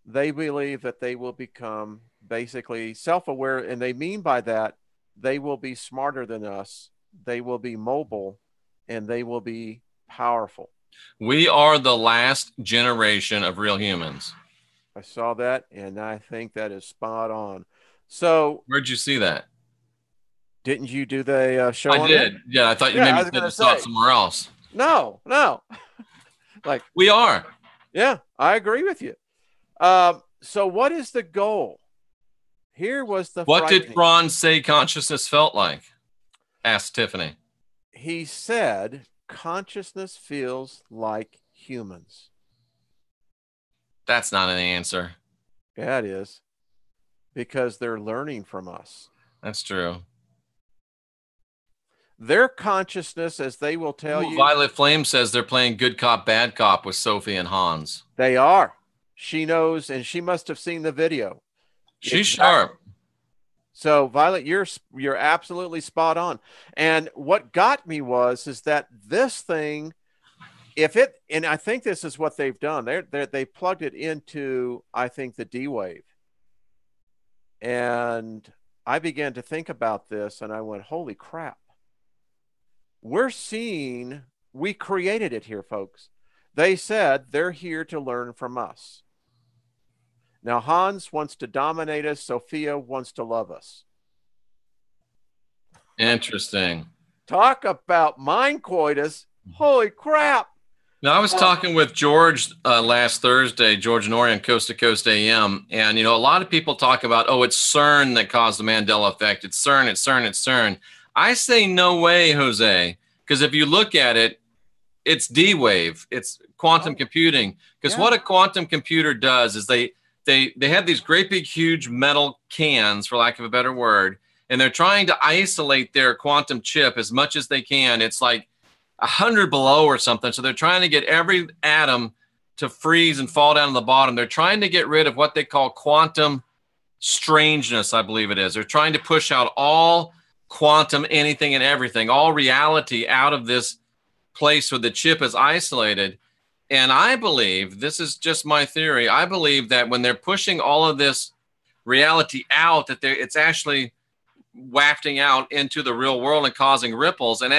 they believe that they will become basically self-aware. And they mean by that, they will be smarter than us. They will be mobile and they will be powerful. We are the last generation of real humans. I saw that, and I think that is spot on. So, Where'd you see that? didn't you do the show I on did. that? Yeah, I thought you Yeah, maybe I was said gonna you saw it say. somewhere else. No. Like, We are. yeah, I agree with you. So what is the goal? Here was the What did frightening. Franz say consciousness felt like? Asked Tiffany. He said consciousness feels like humans. That's not an answer. Yeah, it is. Because they're learning from us. That's true. Their consciousness, as they will tell you. Violet Flame says they're playing good cop, bad cop with Sophie and Hans. They are. She knows, and she must have seen the video. She's sharp. So, Violet, you're absolutely spot on. And what got me is that this thing, and I think this is what they've done. They plugged it into, I think, the D wave. And I began to think about this, and I went, "Holy crap! We created it here, folks." They said they're here to learn from us. Now, Hans wants to dominate us. Sophia wants to love us. Interesting. Talk about mind coitus. Holy crap. Now, I was talking with George last Thursday, George Norian, Coast to Coast AM. And, a lot of people talk about, it's CERN that caused the Mandela effect. It's CERN, it's CERN, it's CERN. I say no way, Jose, because if you look at it, it's D-Wave. It's quantum computing. Because what a quantum computer does is they have these great big huge metal cans, for lack of a better word, and they're trying to isolate their quantum chip as much as they can. It's like 100 below or something. So they're trying to get every atom to freeze and fall down to the bottom. They're trying to get rid of what they call quantum strangeness, I believe it is. They're trying to push out all quantum anything and everything, all reality out of this place where the chip is isolated. And I believe, this is just my theory, I believe that when they're pushing all of this reality out, that it's actually wafting out into the real world and causing ripples. And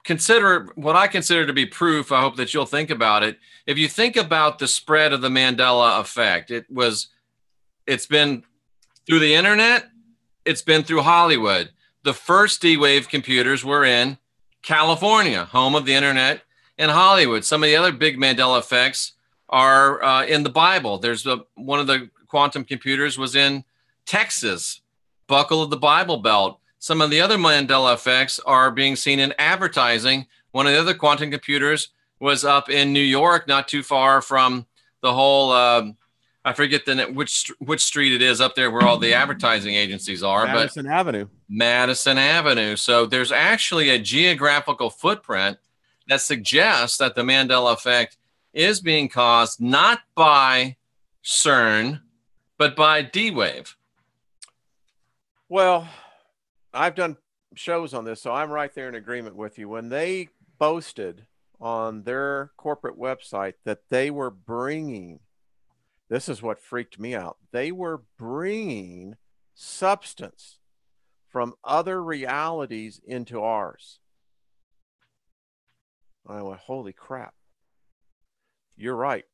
consider what I consider to be proof, I hope that you'll think about it. If you think about the spread of the Mandela effect, it's been through the internet, it's been through Hollywood. The first D-Wave computers were in California, home of the internet, and Hollywood. Some of the other big Mandela effects are in the Bible. There's one of the quantum computers was in Texas, buckle of the Bible Belt. Some of the other Mandela effects are being seen in advertising. One of the other quantum computers was up in New York, not too far from the whole, I forget which street it is up there where all the advertising agencies are. Madison Avenue. Madison Avenue. So there's actually a geographical footprint that suggests that the Mandela effect is being caused not by CERN, but by D-Wave. Well, I've done shows on this, so I'm right there in agreement with you. When they boasted on their corporate website that they were bringing, this is what freaked me out, they were bringing substance from other realities into ours. I went, holy crap. You're right,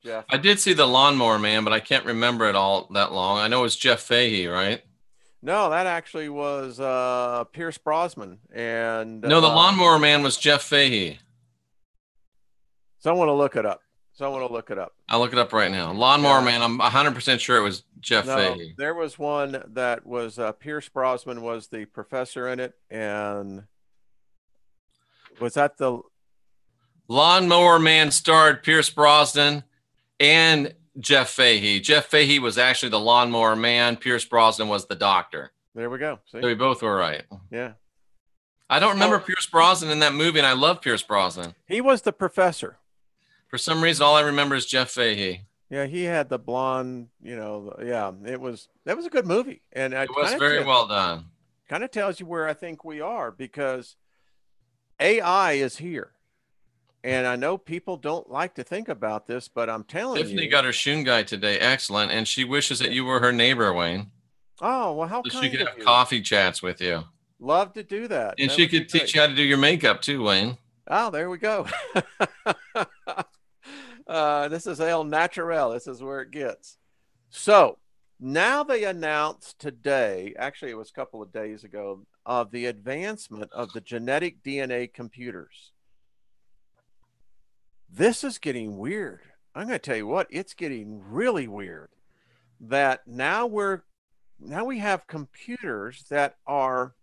Jeff. I did see the Lawnmower Man, but I can't remember it all that long. I know it's Jeff Fahey, right? No, that actually was Pierce Brosnan, and No, the Lawnmower Man was Jeff Fahey. someone will look it up. Someone will look it up. I'll look it up right now. Lawnmower Man, I'm 100% sure it was Jeff Fahey. There was one that was Pierce Brosnan was the professor in it, and was that the Lawnmower Man starred Pierce Brosnan and Jeff Fahey. Jeff Fahey was actually the Lawnmower Man. Pierce Brosnan was the doctor. There we go. See? So we both were right. Yeah. I don't remember Pierce Brosnan in that movie, and I love Pierce Brosnan. He was the professor. For some reason, all I remember is Jeff Fahey. Yeah, he had the blonde, yeah, that was a good movie. And it was very well done. Kind of tells you where I think we are, because AI is here. And I know people don't like to think about this, but I'm telling you. Tiffany got her Shungai today. Excellent. And she wishes that you were her neighbor, Wayne. Oh, well, how so kind she could have you. Coffee chats with you. Love to do that. And she could teach you how to do your makeup too, Wayne. Oh, there we go. This is El Natural. This is where it gets. So now they announced today, actually it was a couple of days ago, of the advancement of the genetic DNA computers. This is getting weird. I'm going to tell you what, it's getting really weird that now we have computers that are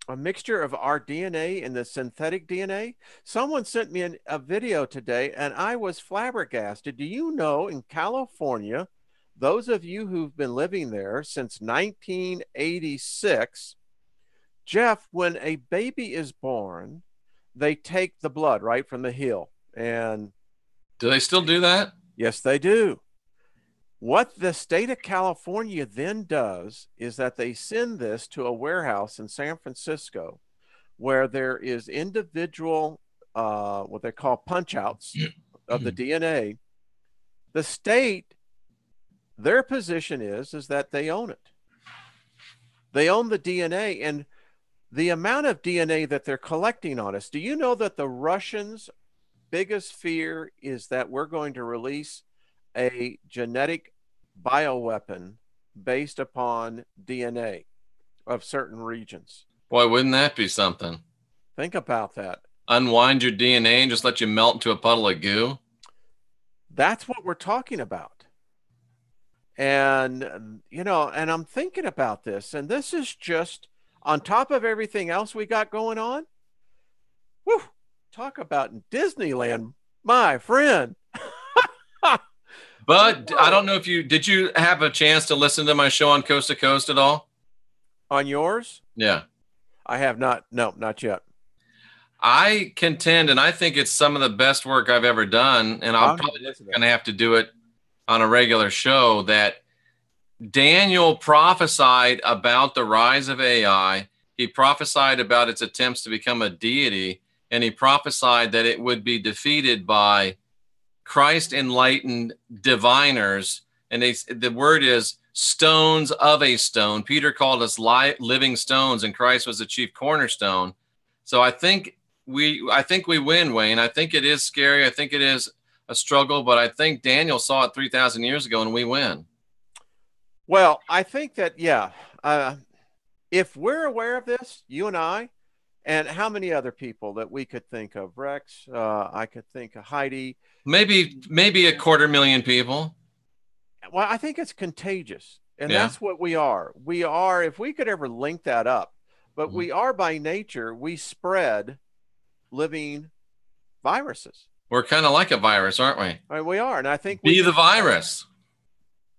a mixture of our DNA and the synthetic DNA. Someone sent me a video today and I was flabbergasted. Do you know in California, those of you who've been living there since 1986, Jeff, when a baby is born, they take the blood right from the heel. And do they still do that? Yes, they do. What the state of California then does is that they send this to a warehouse in San Francisco where there is individual, what they call punch outs of the DNA. The state, their position is that they own it. They own the DNA, and the amount of DNA that they're collecting on us. Do you know that the Russians' biggest fear is that we're going to release a genetic bioweapon based upon DNA of certain regions? Boy, wouldn't that be something? Think about that. Unwind your DNA and just let you melt into a puddle of goo? That's what we're talking about. And, and I'm thinking about this, and this is just on top of everything else we got going on. Whew, talk about Disneyland, my friend. But I don't know if did you have a chance to listen to my show on Coast to Coast at all? On yours? Yeah. I have not. No, not yet. I contend, and I think it's some of the best work I've ever done, and I'm probably going to have to do it on a regular show, that Daniel prophesied about the rise of AI. He prophesied about its attempts to become a deity, and he prophesied that it would be defeated by Christ enlightened diviners. And the word is stones of a stone. Peter called us living stones, and Christ was the chief cornerstone. So I think we win, Wayne. I think it is scary. I think it is a struggle, but I think Daniel saw it 3,000 years ago and we win. Well, I think that, yeah, if we're aware of this, you and I, and how many other people that we could think of, Rex, I could think of Heidi. Maybe 250,000 people. Well, I think it's contagious, and that's what we are. We are, if we could ever link that up, but we are by nature, we spread living viruses. We're kind of like a virus, aren't we? I mean, we are, and I think be the virus.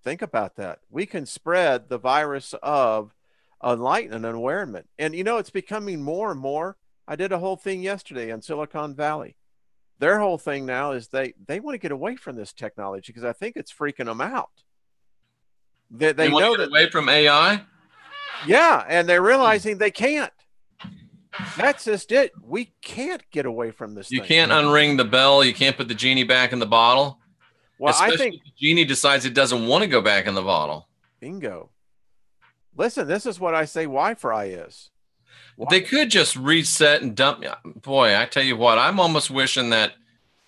Think about that. We can spread the virus of enlightenment and awareness. And, it's becoming more and more. I did a whole thing yesterday in Silicon Valley. Their whole thing now is they want to get away from this technology because I think it's freaking them out. They know that away from AI. Yeah, and they're realizing they can't. That's just it. We can't get away from this. You can't unring the bell. You can't put the genie back in the bottle. Well, especially I think if the genie decides it doesn't want to go back in the bottle. Bingo. Listen, this is what I say Wi-Fi is. They could just reset and dump me. Boy, I tell you what, I'm almost wishing that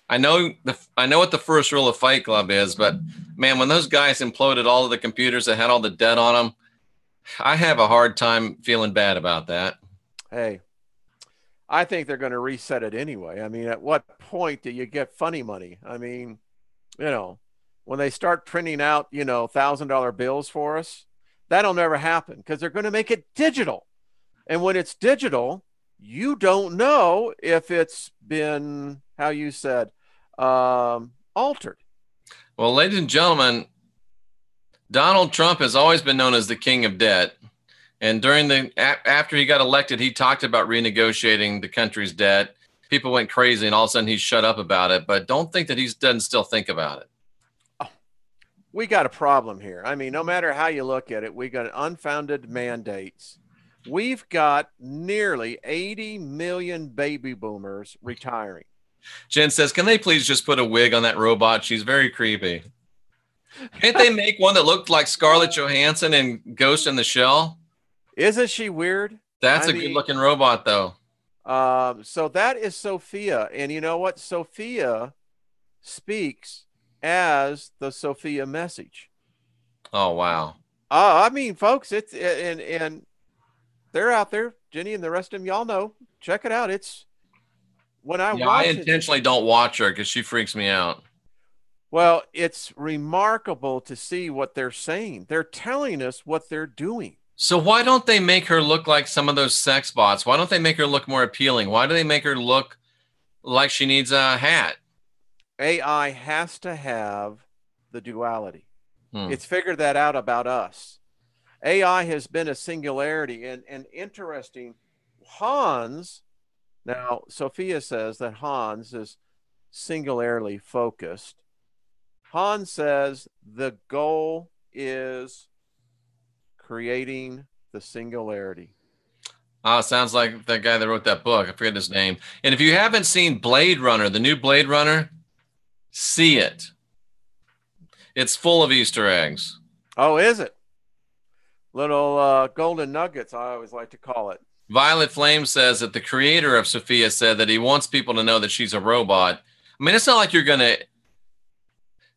I know what the first rule of Fight Club is, but man, when those guys imploded all of the computers that had all the debt on them, I have a hard time feeling bad about that. Hey, I think they're going to reset it anyway. I mean, at what point do you get funny money? I mean, you know, when they start printing out, $1,000 bills for us, that'll never happen because they're going to make it digital. And when it's digital, you don't know if it's been, how you said, altered. Well, ladies and gentlemen, Donald Trump has always been known as the king of debt. And after he got elected, he talked about renegotiating the country's debt. People went crazy, and all of a sudden he shut up about it. But don't think that he doesn't still think about it. Oh, we got a problem here. I mean, no matter how you look at it, we got unfounded mandates. We've got nearly 80 million baby boomers retiring. Jen says, can they please just put a wig on that robot? She's very creepy. Can't they make one that looked like Scarlett Johansson in Ghost in the Shell? Isn't she weird? That's a good-looking robot, though. So that is Sophia. And you know what? Sophia speaks as the Sophia message. Oh, wow. I mean, folks, it's and they're out there. Jenny and the rest of them, y'all know. Check it out. It's when I watch it. I intentionally don't watch her because she freaks me out. Well, it's remarkable to see what they're saying. They're telling us what they're doing. So why don't they make her look like some of those sex bots? Why don't they make her look more appealing? Why do they make her look like she needs a hat? AI has to have the duality. It's figured that out about us. AI has been a singularity and interesting. Hans, now Sophia says that Hans is singularly focused. Hans says the goal is creating the singularity. Oh, sounds like that guy that wrote that book. I forget his name. And if you haven't seen Blade Runner, the new Blade Runner, see it. It's full of Easter eggs. Oh, is it? Little golden nuggets, I always like to call it. Violet Flame says that the creator of Sophia said that he wants people to know that she's a robot. I mean, it's not like you're going to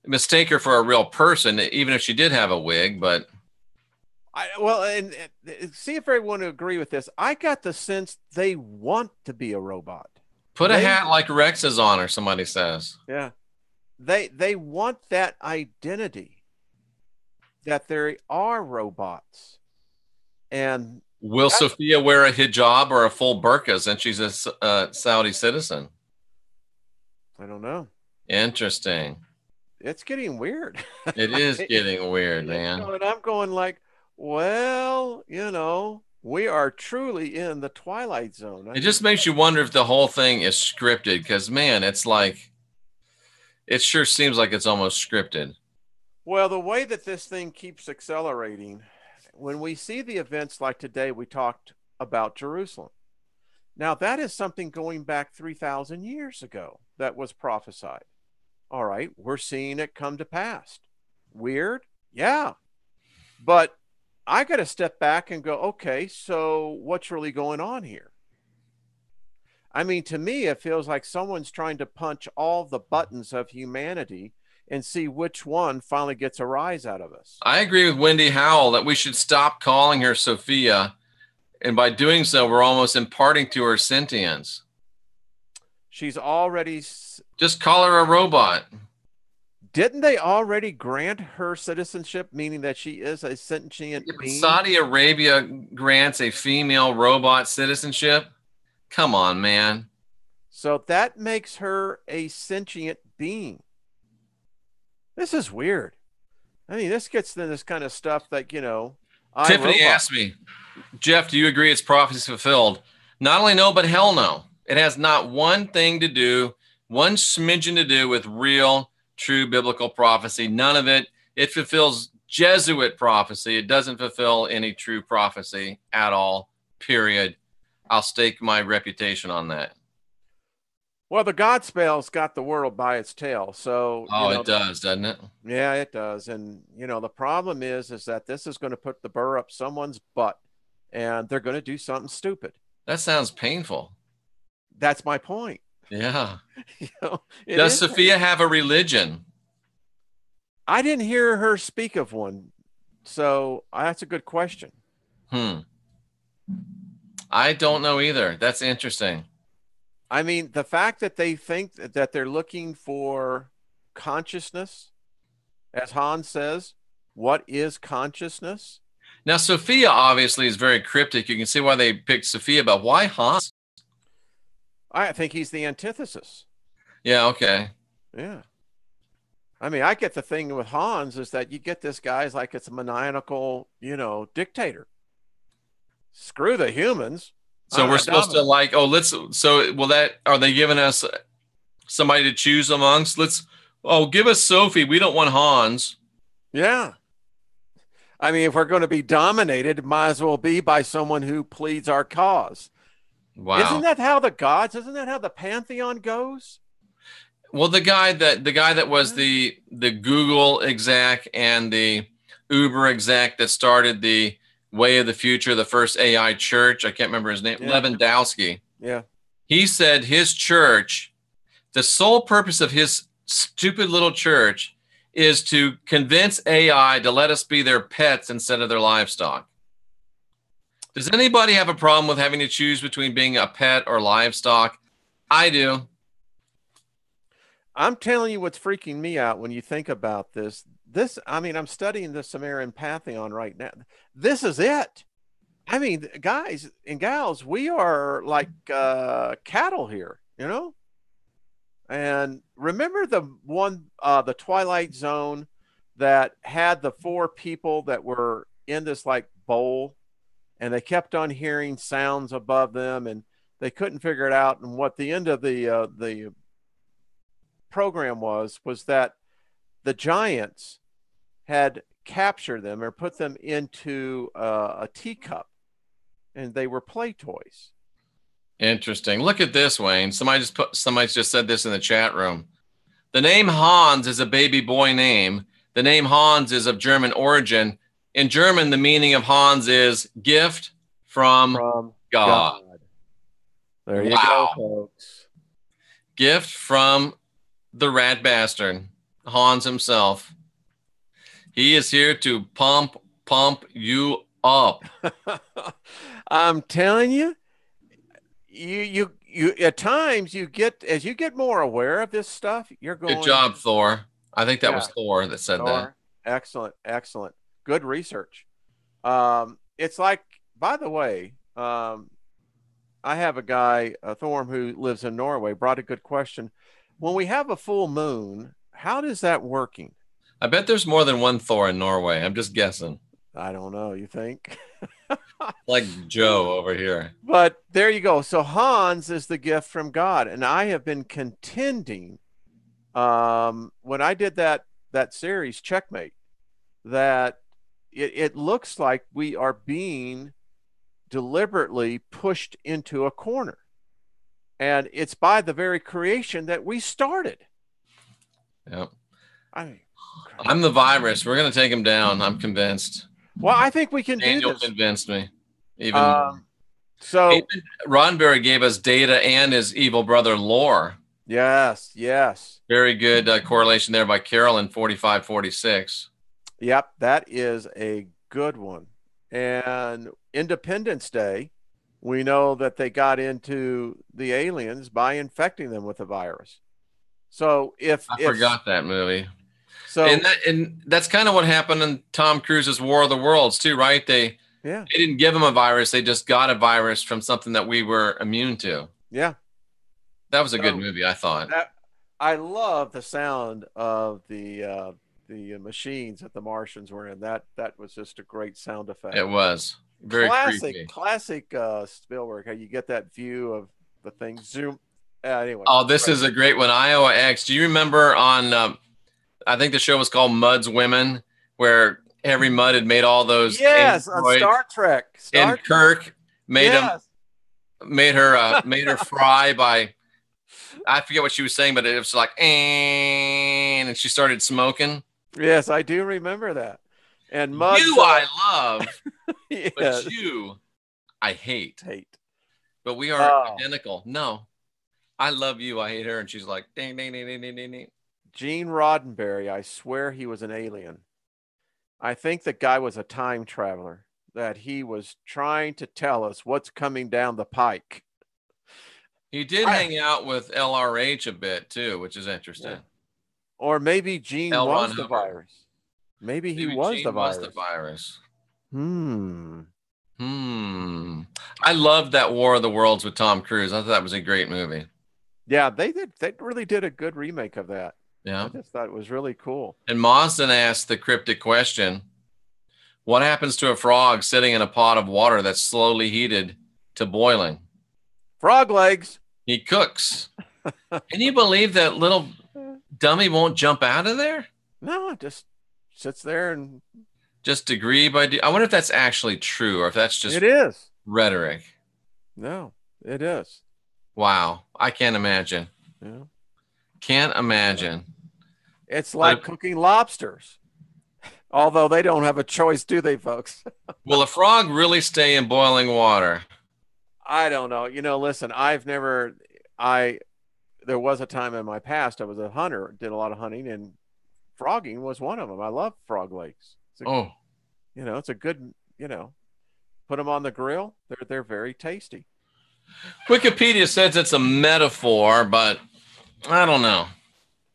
mistake her for a real person, even if she did have a wig, but... and see if everyone would agree with this. I got the sense they want to be a robot. Put a hat like Rex's on her, somebody says. Yeah. They want that identity that they are robots. And will Sophia wear a hijab or a full burqa since she's a Saudi citizen? I don't know. Interesting. It's getting weird. It is getting weird, man. And I'm going like, well, we are truly in the twilight zone. It just makes you wonder if the whole thing is scripted because, man, it's like, it sure seems like it's almost scripted. Well, the way that this thing keeps accelerating, when we see the events like today, we talked about Jerusalem. Now, that is something going back 3,000 years ago that was prophesied. All right, we're seeing it come to pass. Weird? Yeah. But I got to step back and go, okay, so what's really going on here? I mean, to me, it feels like someone's trying to punch all the buttons of humanity and see which one finally gets a rise out of us. I agree with Wendy Howell that we should stop calling her Sophia. And by doing so, we're almost imparting to her sentience. She's already... Just call her a robot. Didn't they already grant her citizenship, meaning that she is a sentient being? Saudi Arabia grants a female robot citizenship? Come on, man. So that makes her a sentient being. This is weird. I mean, this gets into this kind of stuff that, Tiffany asked me, Jeff, do you agree it's prophecy fulfilled? Not only no, but hell no. It has not one thing to do, one smidgen to do with real, true biblical prophecy. None of it. It fulfills Jesuit prophecy. It doesn't fulfill any true prophecy at all, period. I'll stake my reputation on that. Well, the God spell's got the world by its tail. So, it does, doesn't it? Yeah, it does. And, the problem is that this is going to put the burr up someone's butt and they're going to do something stupid. That sounds painful. That's my point. Yeah. Does Sophia have a religion? I didn't hear her speak of one. So that's a good question. I don't know either. That's interesting. I mean, the fact that they think that they're looking for consciousness, as Hans says, what is consciousness? Now, Sophia obviously is very cryptic. You can see why they picked Sophia, but why Hans? I think he's the antithesis. Yeah, okay. Yeah. I mean, I get the thing with Hans is that you get this guy's like it's a maniacal, dictator. Screw the humans. So we're supposed to like, are they giving us somebody to choose amongst? Give us Sophie. We don't want Hans. Yeah. I mean, if we're going to be dominated, it might as well be by someone who pleads our cause. Wow. Isn't that how the pantheon goes? Well, the guy that was the Google exec and the Uber exec that started the Way of the Future, the first AI church, I can't remember his name, Lewandowski. Yeah. He said his church, the sole purpose of his stupid little church is to convince AI to let us be their pets instead of their livestock. Does anybody have a problem with having to choose between being a pet or livestock? I do. I'm telling you what's freaking me out when you think about this. I'm studying the Sumerian pantheon right now. This is it. I mean, guys and gals, we are like cattle here, And remember the Twilight Zone that had the 4 people that were in this like bowl, and they kept on hearing sounds above them, and they couldn't figure it out. And what the end of the program was that the giants had captured them or put them into a teacup, and they were play toys. Interesting. Look at this, Wayne. Somebody just said this in the chat room. The name Hans is a baby boy name. The name Hans is of German origin. In German, the meaning of Hans is gift from God. There you go, folks. Gift from the rat bastard, Hans himself. He is here to pump you up. I'm telling you, you at times as you get more aware of this stuff, you're going. Good job, Thor. I think that was Thor that said that. Excellent. Good research. It's like, by the way, I have a guy, Thorm, who lives in Norway, brought a good question. When we have a full moon, how does that working? I bet there's more than one Thor in Norway. I'm just guessing. I don't know. You think? Like Joe over here. But there you go. So Hans is the gift from God. And I have been contending when I did that series, Checkmate, that it looks like we are being deliberately pushed into a corner. And it's by the very creation that we started. Yep. I'm the virus. We're going to take him down. I'm convinced. Well, I think we can Daniel do this. Convinced me. Even more. So David Roddenberry gave us data and his evil brother lore. Yes. Very good correlation there by Carolyn, 4546. Yep, that is a good one. And Independence Day, we know that they got into the aliens by infecting them with a virus. So I forgot that movie. So and that's kind of what happened in Tom Cruise's War of the Worlds too, right? They didn't give him a virus; they just got a virus from something that we were immune to. Yeah, that was a good movie, I thought. I love the sound of the machines that the Martians were in. That was just a great sound effect. It was very creepy. Classic Spielberg. How you get that view of the thing zoom. Anyway. Oh, this is a great one. Iowa X. Do you remember on? I think the show was called Mud's Women, where Harry Mudd had made all those. Yes, on Star Trek. And Kirk made her fry by. I forget what she was saying, but it was like, and she started smoking. Yes, I do remember that. And Mudd, I love, yes. But you, I hate. But we are identical. No, I love you. I hate her, and she's like, ding, ding, ding, ding, ding, ding, ding. Gene Roddenberry, I swear he was an alien. I think the guy was a time traveler. that he was trying to tell us what's coming down the pike. He did hang out with LRH a bit too, which is interesting. Yeah. Or maybe Gene L. was Ron the Hubbard. virus. Maybe he Maybe was Gene the virus. was the virus. I loved that War of the Worlds with Tom Cruise. I thought that was a great movie. Yeah, they really did a good remake of that. Yeah. I just thought it was really cool. And Marsden asked the cryptic question, what happens to a frog sitting in a pot of water that's slowly heated to boiling? Frog legs. He cooks. Can you believe that little dummy won't jump out of there? No, it just sits there and just degree by I wonder if that's actually true or if that's just it is rhetoric. No, it is. Wow. I can't imagine. Yeah. Can't imagine. It's like cooking lobsters. Although they don't have a choice, do they, folks? Will a frog really stay in boiling water? I don't know. Listen, there was a time in my past I was a hunter, did a lot of hunting, and frogging was one of them. I love frog legs. It's a good, put them on the grill. They're very tasty. Wikipedia says it's a metaphor, but I don't know.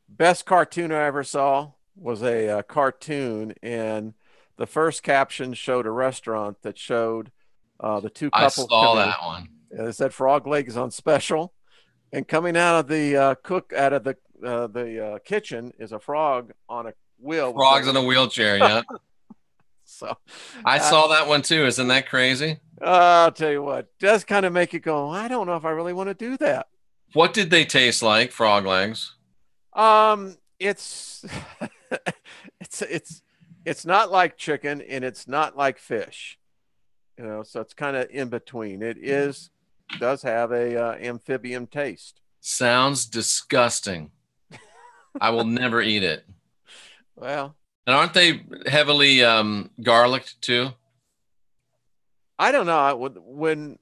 Best cartoon I ever saw was a cartoon, and the first caption showed a restaurant that showed the two couples. I saw that one. It said frog legs on special, and coming out of the kitchen is a frog on a wheel. Frogs in a wheelchair, yeah. So I saw that one too. Isn't that crazy? I'll tell you what, does kind of make you go, I don't know if I really want to do that. What did they taste like, frog legs? It's it's not like chicken and it's not like fish, so it's kind of in between. Does have a amphibian taste. Sounds disgusting. I will never eat it. Well, and aren't they heavily garliced too? I don't know. When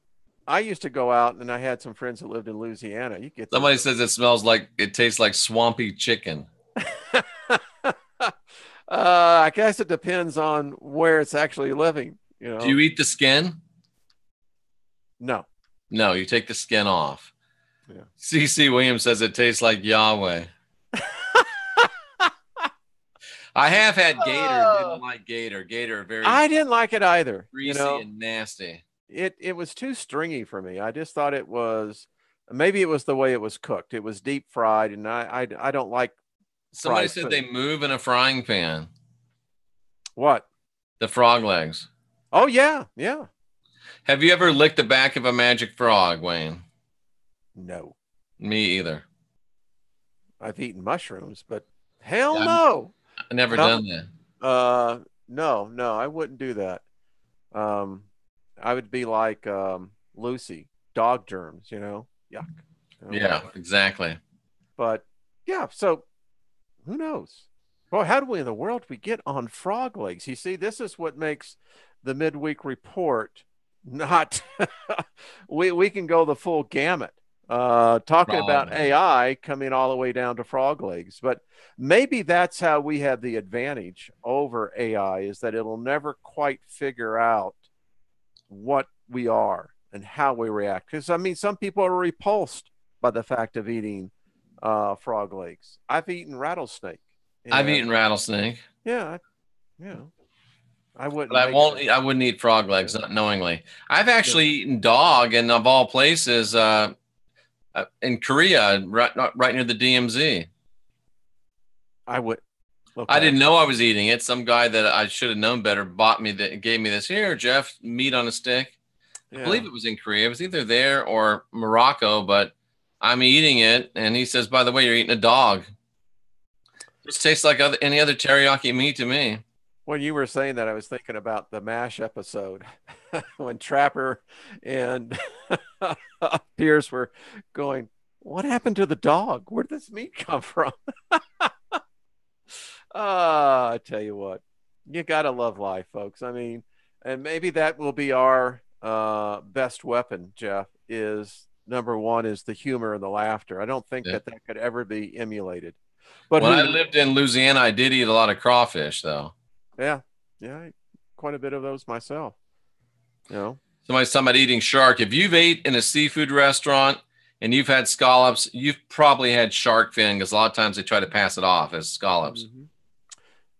I used to go out and I had some friends that lived in Louisiana, you get somebody says it tastes like swampy chicken. I guess it depends on where it's actually living. Do you eat the skin? No, you take the skin off. Yeah. CC Williams says it tastes like Yahweh. I have had gator. Didn't like gator. Gator very. I didn't like it either. Greasy and nasty. It was too stringy for me. I just thought maybe it was the way it was cooked. It was deep fried, and I don't like. Somebody said they move in a frying pan. What? The frog legs. Oh yeah, yeah. Have you ever licked the back of a magic frog, Wayne? No. Me either. I've eaten mushrooms, but hell no. I've never done that. No, I wouldn't do that. I would be like Lucy, dog germs, yuck. Yeah, exactly. But yeah, so who knows? Well, how do we in the world we get on frog legs? You see, this is what makes the midweek report not we can go the full gamut. Talking about AI coming all the way down to frog legs, but maybe that's how we have the advantage over AI, is that it'll never quite figure out what we are and how we react. Because some people are repulsed by the fact of eating frog legs. I've eaten rattlesnake. I've eaten rattlesnake. Yeah, I wouldn't. But I wouldn't eat frog legs, not knowingly. I've actually eaten dog, and of all places, in Korea, right near the DMZ. I would. Okay. I didn't know I was eating it. Some guy that I should have known better gave me this. Here, Jeff, meat on a stick. Yeah. I believe it was in Korea. It was either there or Morocco, but I'm eating it, and he says, by the way, you're eating a dog. It tastes like any other teriyaki meat to me. When you were saying that, I was thinking about the MASH episode when Trapper and Pierce were going, what happened to the dog? Where did this meat come from? I tell you what, you got to love life, folks. And maybe that will be our best weapon, Jeff, is number one is the humor and the laughter. I don't think that could ever be emulated. But when I lived in Louisiana, I did eat a lot of crawfish, though. Yeah, quite a bit of those myself. You know, Somebody's talking about eating shark. If you've ate in a seafood restaurant and you've had scallops, you've probably had shark fin, because a lot of times they try to pass it off as scallops. mm-hmm.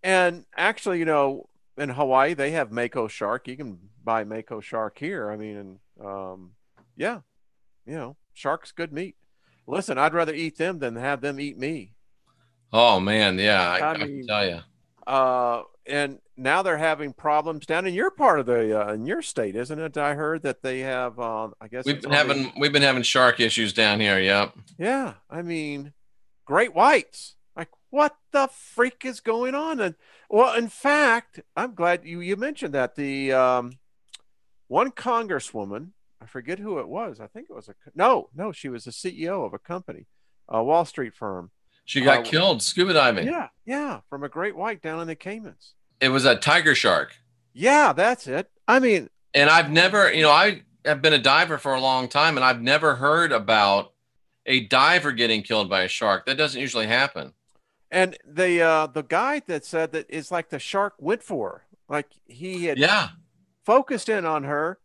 And actually, you know, in Hawaii they have mako shark. You can buy mako shark here. I mean, and yeah, you know, shark's good meat. Listen, I'd rather eat them than have them eat me. Oh man, yeah, I I can mean, tell you. and now they're having problems down in your part of the in your state, isn't it? I heard that they have. I guess it's on the. We've been having shark issues down here. Yep. Yeah, I mean, great whites. Like, what the freak is going on? And well, in fact, I'm glad you mentioned that the one congresswoman, I forget who it was. I think it was no, she was the CEO of a company, a Wall Street firm. She got killed scuba diving. Yeah, from a great white down in the Caymans. It was a tiger shark. Yeah, that's it. I mean, and I've never, I have been a diver for a long time, and I've never heard about a diver getting killed by a shark. That doesn't usually happen. And the guy that said that is like the shark went for her. Like he had focused in on her.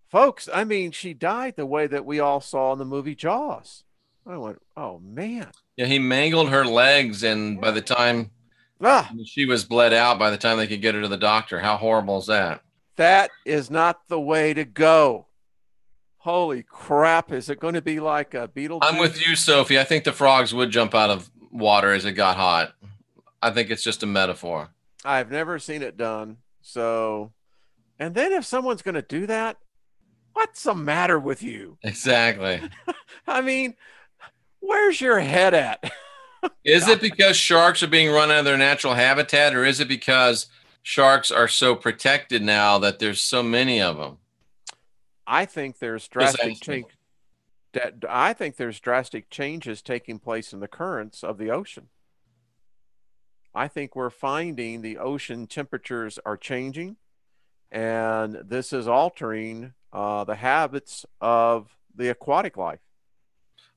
Folks, I mean, she died the way that we all saw in the movie Jaws. I went, oh man. Yeah, he mangled her legs, and by the time she was bled out, by the time they could get her to the doctor. How horrible is that? That is not the way to go. Holy crap. Is it going to be like a Beetlejuice? I'm with you, Sophie. I think the frogs would jump out of water as it got hot. I think it's just a metaphor. I've never seen it done. So, and then if someone's going to do that, what's the matter with you? Exactly. I mean, where's your head at? Is it because sharks are being run out of their natural habitat, or is it because sharks are so protected now that there's so many of them? I think there's drastic change. I think there's drastic changes taking place in the currents of the ocean. I think we're finding the ocean temperatures are changing, and this is altering the habits of the aquatic life.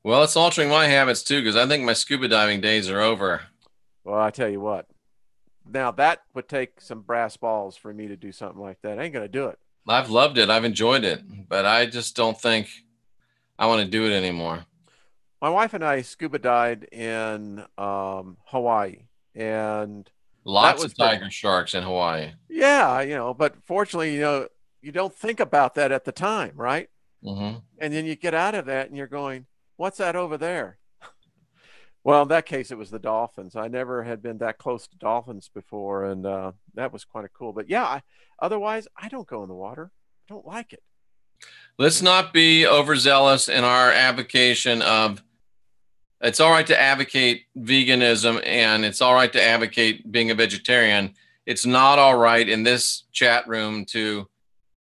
Well, it's altering my habits too, because I think my scuba diving days are over. Well, I tell you what, now that would take some brass balls for me to do something like that. I ain't going to do it. I've loved it. I've enjoyed it, but I just don't think I want to do it anymore. My wife and I scuba dived in Hawaii, and lots of tiger sharks in Hawaii. Yeah, but fortunately, you don't think about that at the time, right? Mm-hmm. And then you get out of that and you're going, what's that over there? Well, in that case, it was the dolphins. I never had been that close to dolphins before, and that was kind of cool. But yeah, otherwise, I don't go in the water. I don't like it. Let's not be overzealous in our advocation of it's all right to advocate veganism, and it's all right to advocate being a vegetarian. It's not all right in this chat room to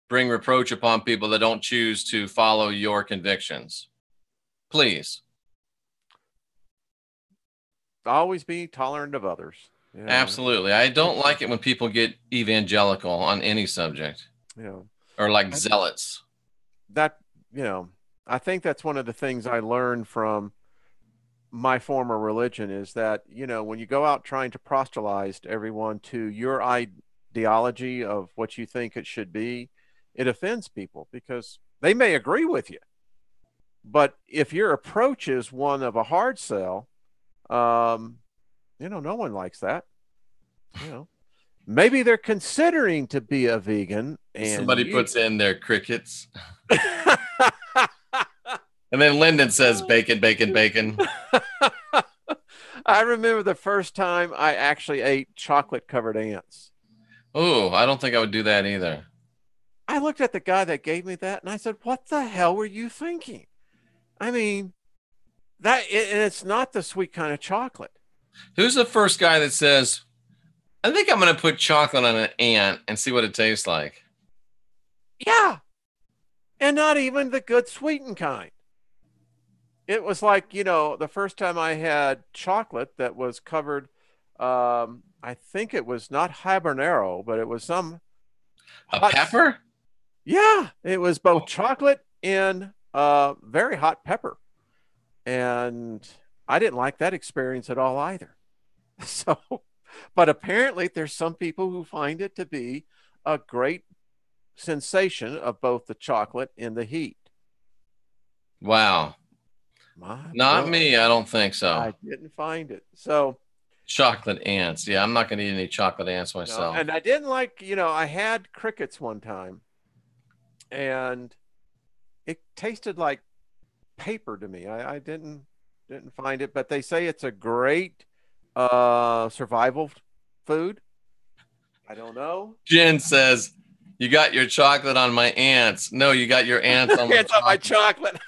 bring reproach upon people that don't choose to follow your convictions. Please. Always be tolerant of others. Absolutely. I don't like it when people get evangelical on any subject. Or like zealots. That, I think that's one of the things I learned from my former religion is that, when you go out trying to proselytize everyone to your ideology of what you think it should be, it offends people because they may agree with you. But if your approach is one of a hard sell, no one likes that. Maybe they're considering to be a vegan, and somebody puts in their crickets. And then Lyndon says bacon, bacon, bacon. I remember the first time I actually ate chocolate covered ants. Oh, I don't think I would do that either. I looked at the guy that gave me that and I said, what the hell were you thinking? I mean, and it's not the sweet kind of chocolate. Who's the first guy that says, I think I'm going to put chocolate on an ant and see what it tastes like? Yeah. And not even the good sweetened kind. It was like, the first time I had chocolate that was covered, I think it was not habanero, but it was some pepper? Yeah, it was both chocolate and very hot pepper. And I didn't like that experience at all either. But apparently there's some people who find it to be a great sensation of both the chocolate and the heat. Wow. Not me. I don't think so. I didn't find it. So chocolate ants. Yeah, I'm not going to eat any chocolate ants myself. No, and I didn't like, I had crickets one time and it tasted like paper to me. I didn't find it, but they say it's a great survival food. I don't know. Jen says, "You got your chocolate on my ants." No, you got your ants on my chocolate.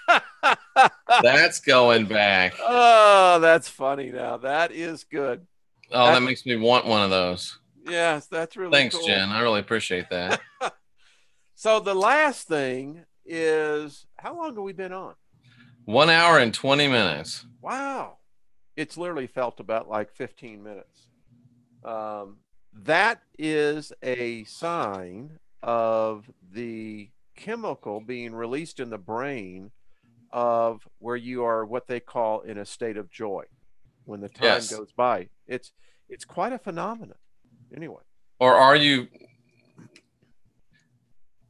That's going back. Oh, that's funny now. That is good. Oh, that makes me want one of those. Yes, that's really Thanks, cool. Jen. I really appreciate that. So the last thing is, how long have we been on? 1 hour and 20 minutes. Wow. It's literally felt about like 15 minutes. That is a sign of the chemical being released in the brain of where you are what they call in a state of joy when the time goes by. It's quite a phenomenon. Anyway. Or are you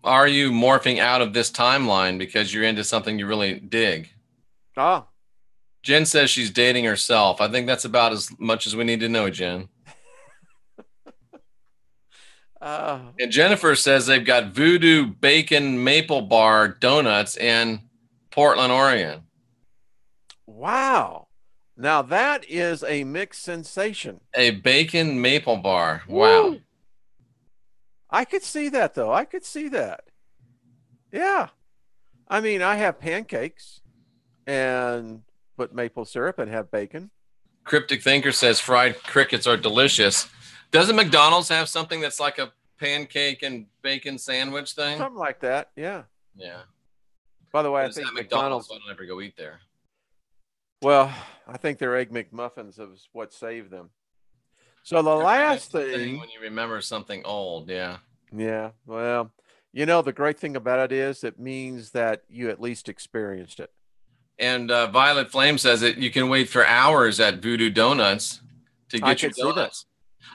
morphing out of this timeline because you're into something you really dig? Ah. Jen says she's dating herself. I think that's about as much as we need to know, Jen. And Jennifer says they've got Voodoo Bacon Maple Bar Donuts in Portland, Oregon. Wow. Now that is a mixed sensation. A bacon maple bar. Wow. Woo! I could see that, though. I could see that. Yeah. I mean, I have pancakes and put maple syrup and have bacon. Cryptic Thinker says fried crickets are delicious. Doesn't McDonald's have something that's like a pancake and bacon sandwich thing? Something like that, yeah. Yeah. By the way, I think McDonald's, I don't ever go eat there. Well, I think their Egg McMuffins is what saved them. So the last thing, when you remember something old, yeah. Yeah, well, the great thing about it is it means that you at least experienced it. And Violet Flame says that you can wait for hours at Voodoo Donuts to get your donuts.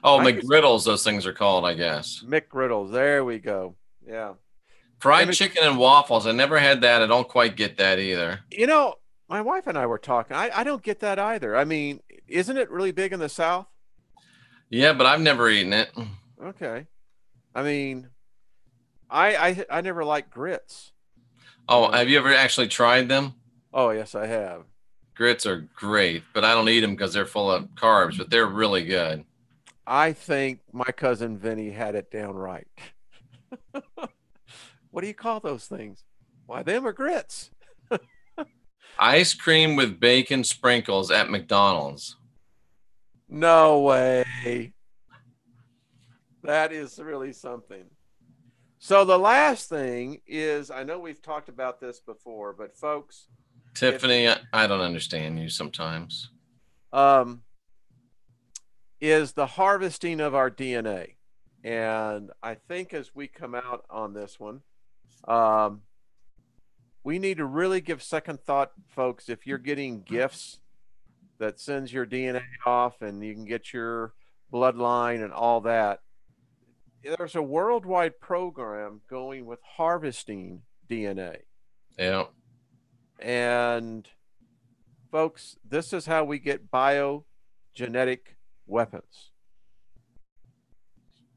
Oh, McGriddles, those things are called, I guess. McGriddles, there we go. Yeah. Fried chicken and waffles. I never had that. I don't quite get that either. My wife and I were talking. I don't get that either. I mean, isn't it really big in the South? Yeah, but I've never eaten it. Okay. I mean, I never liked grits. Oh, have you ever actually tried them? Oh, yes, I have. Grits are great, but I don't eat them because they're full of carbs, but they're really good. I think my cousin Vinny had it down right. What do you call those things? Why, them are grits. Ice cream with bacon sprinkles at McDonald's. No way. That is really something. So the last thing is, I know we've talked about this before, but folks. Tiffany, I don't understand you sometimes. Is the harvesting of our DNA. And I think as we come out on this one, we need to really give second thought, folks. If you're getting gifts that sends your DNA off and you can get your bloodline and all that, there's a worldwide program going with harvesting DNA. Yeah. And folks, this is how we get biogenetic weapons.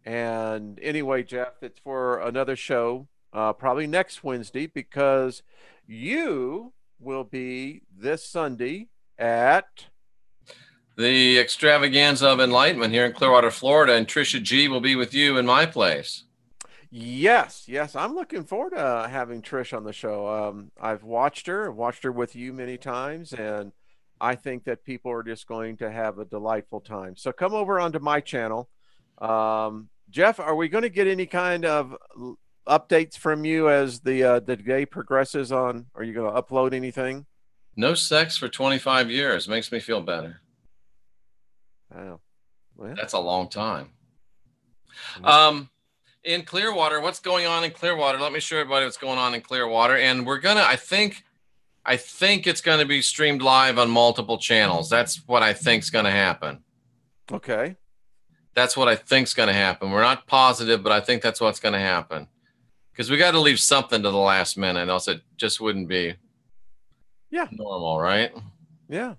And anyway, Jeff, it's for another show, probably next Wednesday, because you will be this Sunday at the Extravaganza of Enlightenment here in Clearwater, Florida, and Trisha G will be with you in my place. Yes, I'm looking forward to having Trish on the show. I've watched her with you many times, and I think that people are just going to have a delightful time. So come over onto my channel. Jeff, are we going to get any kind of updates from you as the day progresses on? Are you going to upload anything? No sex for 25 years. Makes me feel better. Wow. Well, that's a long time. In Clearwater, what's going on in Clearwater? Let me show everybody what's going on in Clearwater. And we're going to, I think it's going to be streamed live on multiple channels. That's what I think is going to happen. Okay. That's what I think is going to happen. We're not positive, but I think that's what's going to happen. because we got to leave something to the last minute, else it just wouldn't be Yeah. normal, right? Yeah.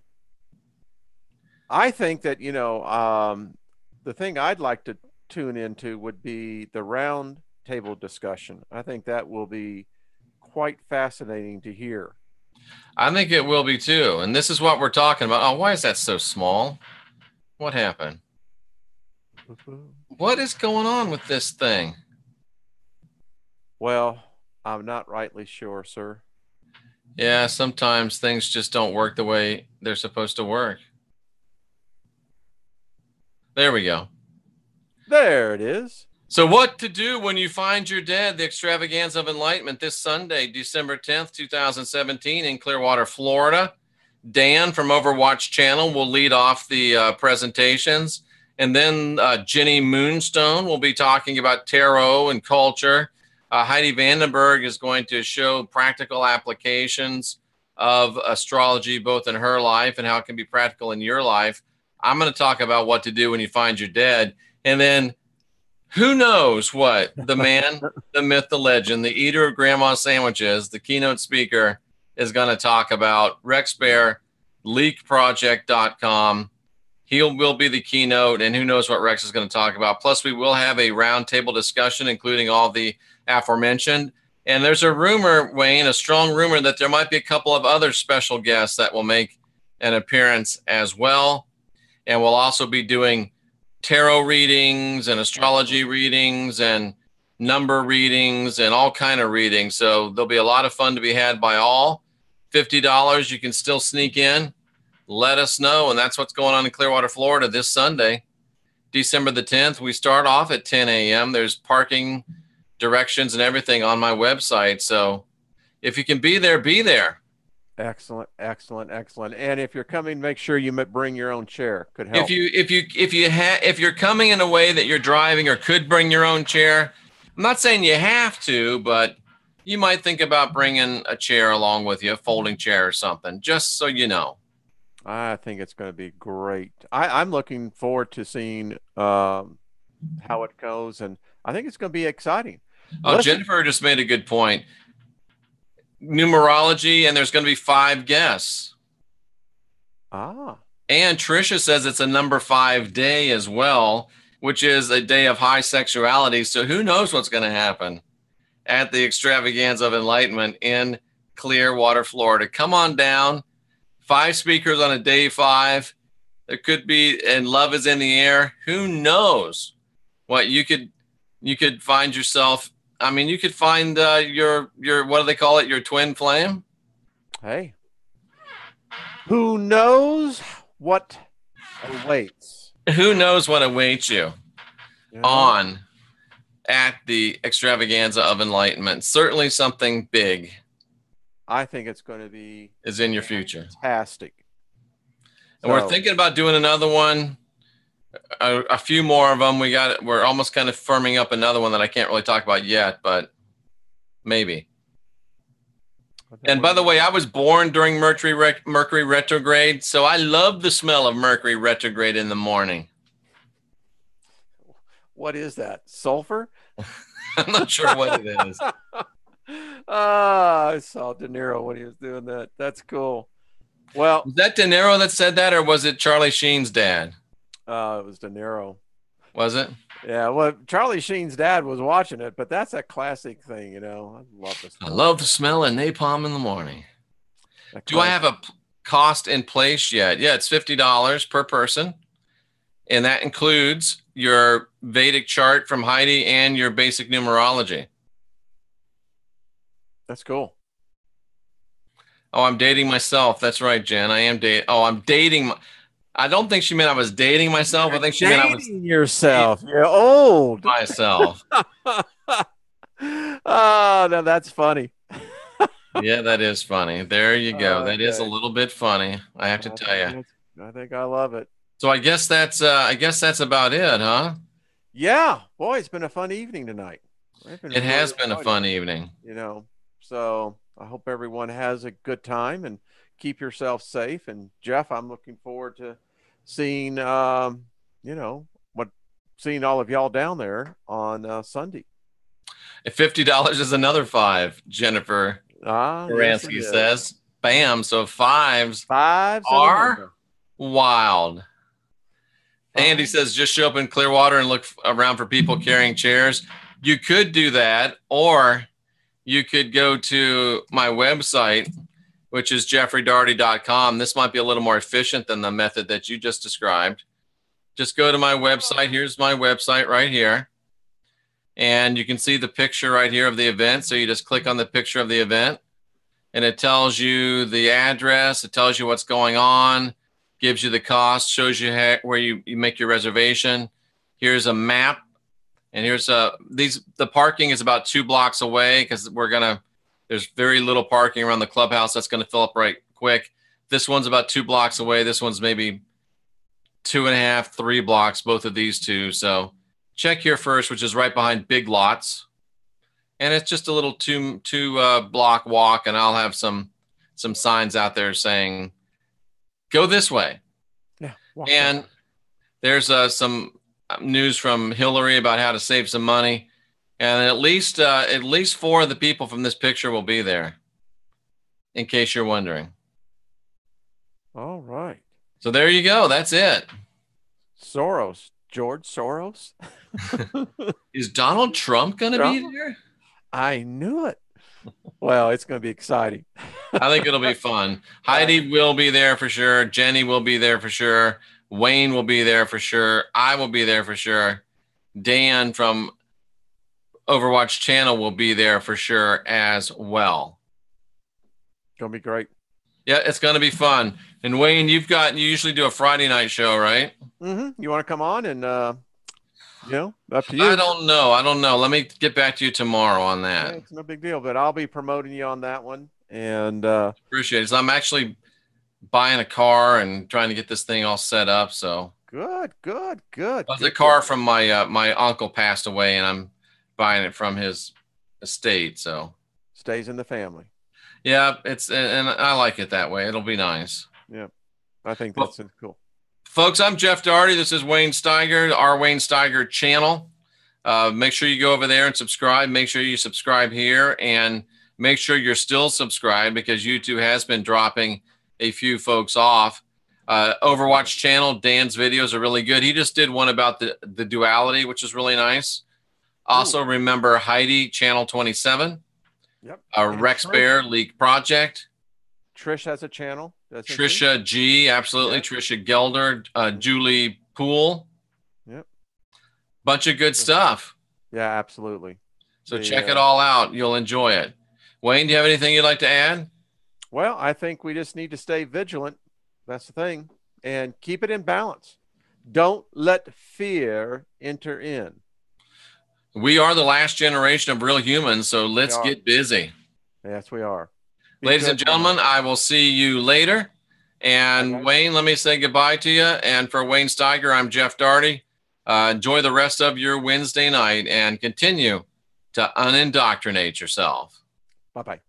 I think that, the thing I'd like to tune into would be the round table discussion. I think that will be quite fascinating to hear. I think it will be too. And this is what we're talking about. Oh, why is that so small? What happened? What is going on with this thing? Well, I'm not rightly sure, sir. Yeah, sometimes things just don't work the way they're supposed to work. There we go. There it is. So what to do when you find your dead, the extravaganza of enlightenment this Sunday, December 10th, 2017 in Clearwater, Florida. Dan from Overwatch Channel will lead off the presentations. And then Jenny Moonstone will be talking about tarot and culture. Heidi Vandenberg is going to show practical applications of astrology, both in her life and how it can be practical in your life. I'm going to talk about what to do when you find your dead. And then who knows what the man, the myth, the legend, the eater of grandma sandwiches, the keynote speaker is going to talk about. Rex Bear, leakproject.com. He will be the keynote, and who knows what Rex is going to talk about. Plus, we will have a roundtable discussion, including all the aforementioned. And there's a rumor, Wayne, a strong rumor that there might be a couple of other special guests that will make an appearance as well. And we'll also be doing tarot readings and astrology readings and number readings and all kind of readings. So there'll be a lot of fun to be had by all. $50, you can still sneak in. Let us know. And that's what's going on in Clearwater, Florida this Sunday, December the 10th. We start off at 10 a.m. There's parking directions and everything on my website. So if you can be there, be there. Excellent, excellent, excellent. And if you're coming, make sure you bring your own chair. Could help. If you're coming in a way that you're driving or could bring your own chair, I'm not saying you have to, but you might think about bringing a chair along with you, a folding chair or something, just so you know. I think it's going to be great. I'm looking forward to seeing how it goes, and I think it's going to be exciting. Oh, Jennifer just made a good point. Numerology, and there's going to be 5 guests. Ah. And Tricia says it's a number 5 day as well, which is a day of high sexuality. So who knows what's going to happen at the extravaganza of enlightenment in Clearwater, Florida. Come on down. 5 speakers on a day 5. There could be, and love is in the air. Who knows what you could find yourself. I mean, you could find your what do they call it? Your twin flame. Hey, who knows what awaits? Who knows what awaits you on at the extravaganza of enlightenment? Certainly something big. I think it's going to be is in your future. Fantastic. And we're thinking about doing another one. A few more of them. We're almost kind of firming up another one that I can't really talk about yet, but maybe. And by the way, I was born during Mercury retrograde, so I love the smell of Mercury retrograde in the morning. What is that? Sulfur? I'm not sure what it is. I saw De Niro when he was doing that. That's cool. Well, was that De Niro that said that, or was it Charlie Sheen's dad? It was De Niro. Was it? Yeah. Well, Charlie Sheen's dad was watching it, but that's a classic thing, I love the smell of napalm in the morning. Do I have a cost in place yet? Yeah, it's $50 per person, and that includes your Vedic chart from Heidi and your basic numerology. That's cool. Oh, I'm dating myself. That's right, Jen. I am dating. Oh, I'm dating. I don't think she meant I was dating myself. I think she meant I was dating yourself. You're old. Myself. Oh, no, that's funny. Yeah, that is funny. There you go. Okay. That is a little bit funny. I have to tell you. I think I love it. So I guess that's about it, huh? Yeah. Boy, it's been a fun evening tonight. It has been a fun evening. So I hope everyone has a good time and keep yourself safe. And Jeff, I'm looking forward to seeing, seeing all of y'all down there on Sunday. $50 is another 5, Jennifer Yes, it Baranski is. says. Bam. So fives Fives are wild. Five. Andy says, just show up in Clearwater and look around for people carrying chairs. You could do that, or you could go to my website, which is jeffreydarty.com. This might be a little more efficient than the method that you just described. Just go to my website. Here's my website right here. And you can see the picture right here of the event. So you just click on the picture of the event, and it tells you the address. It tells you what's going on, gives you the cost, shows you where you make your reservation. Here's a map. And here's the parking is about 2 blocks away, because there's very little parking around the clubhouse. That's going to fill up right quick. This one's about 2 blocks away. This one's maybe 2.5, 3 blocks, both of these two. So check here first, which is right behind Big Lots. And it's just a little two block walk. And I'll have some signs out there saying, go this way. Yeah. And there's some news from Hillary about how to save some money. And at least 4 of the people from this picture will be there, in case you're wondering. All right. So there you go. That's it. Soros. George Soros. Is Donald Trump going to be there? I knew it. Well, it's going to be exciting. I think it'll be fun. Heidi will be there for sure. Jenny will be there for sure. Wayne will be there for sure. I will be there for sure. Dan from Overwatch Channel will be there for sure as well. It's going to be great. Yeah, it's going to be fun. And Wayne, you usually do a Friday night show, right? Mm-hmm. You want to come on and, up to you. I don't know. Let me get back to you tomorrow on that. Yeah, it's no big deal, but I'll be promoting you on that one. And appreciate it. So I'm actually buying a car and trying to get this thing all set up. So good. The car from my uncle passed away, and I'm buying it from his estate. So stays in the family. Yeah, and I like it that way. It'll be nice. Yeah, I think that's cool. Folks, I'm Jeff Darty. This is Wayne Steiger, our Wayne Steiger channel. Make sure you go over there and subscribe. Make sure you subscribe here, and make sure you're still subscribed, because YouTube has been dropping a few folks off. Overwatch channel, Dan's videos are really good. He just did one about the duality, which is really nice. Also, remember Heidi, channel 27. Yep. Rex Bear Leak Project. Trish has a channel. Trisha G, absolutely. Yep. Trisha Gelder, Julie Poole. Yep. Bunch of good stuff. Yeah, absolutely. So check it all out. You'll enjoy it. Wayne, do you have anything you'd like to add? Well, I think we just need to stay vigilant. That's the thing. And keep it in balance. Don't let fear enter in. We are the last generation of real humans, so let's get busy. Yes, we are. Ladies and gentlemen, I will see you later. And Wayne, let me say goodbye to you. And for Wayne Steiger, I'm Jeff Darty. Enjoy the rest of your Wednesday night and continue to unindoctrinate yourself. Bye-bye.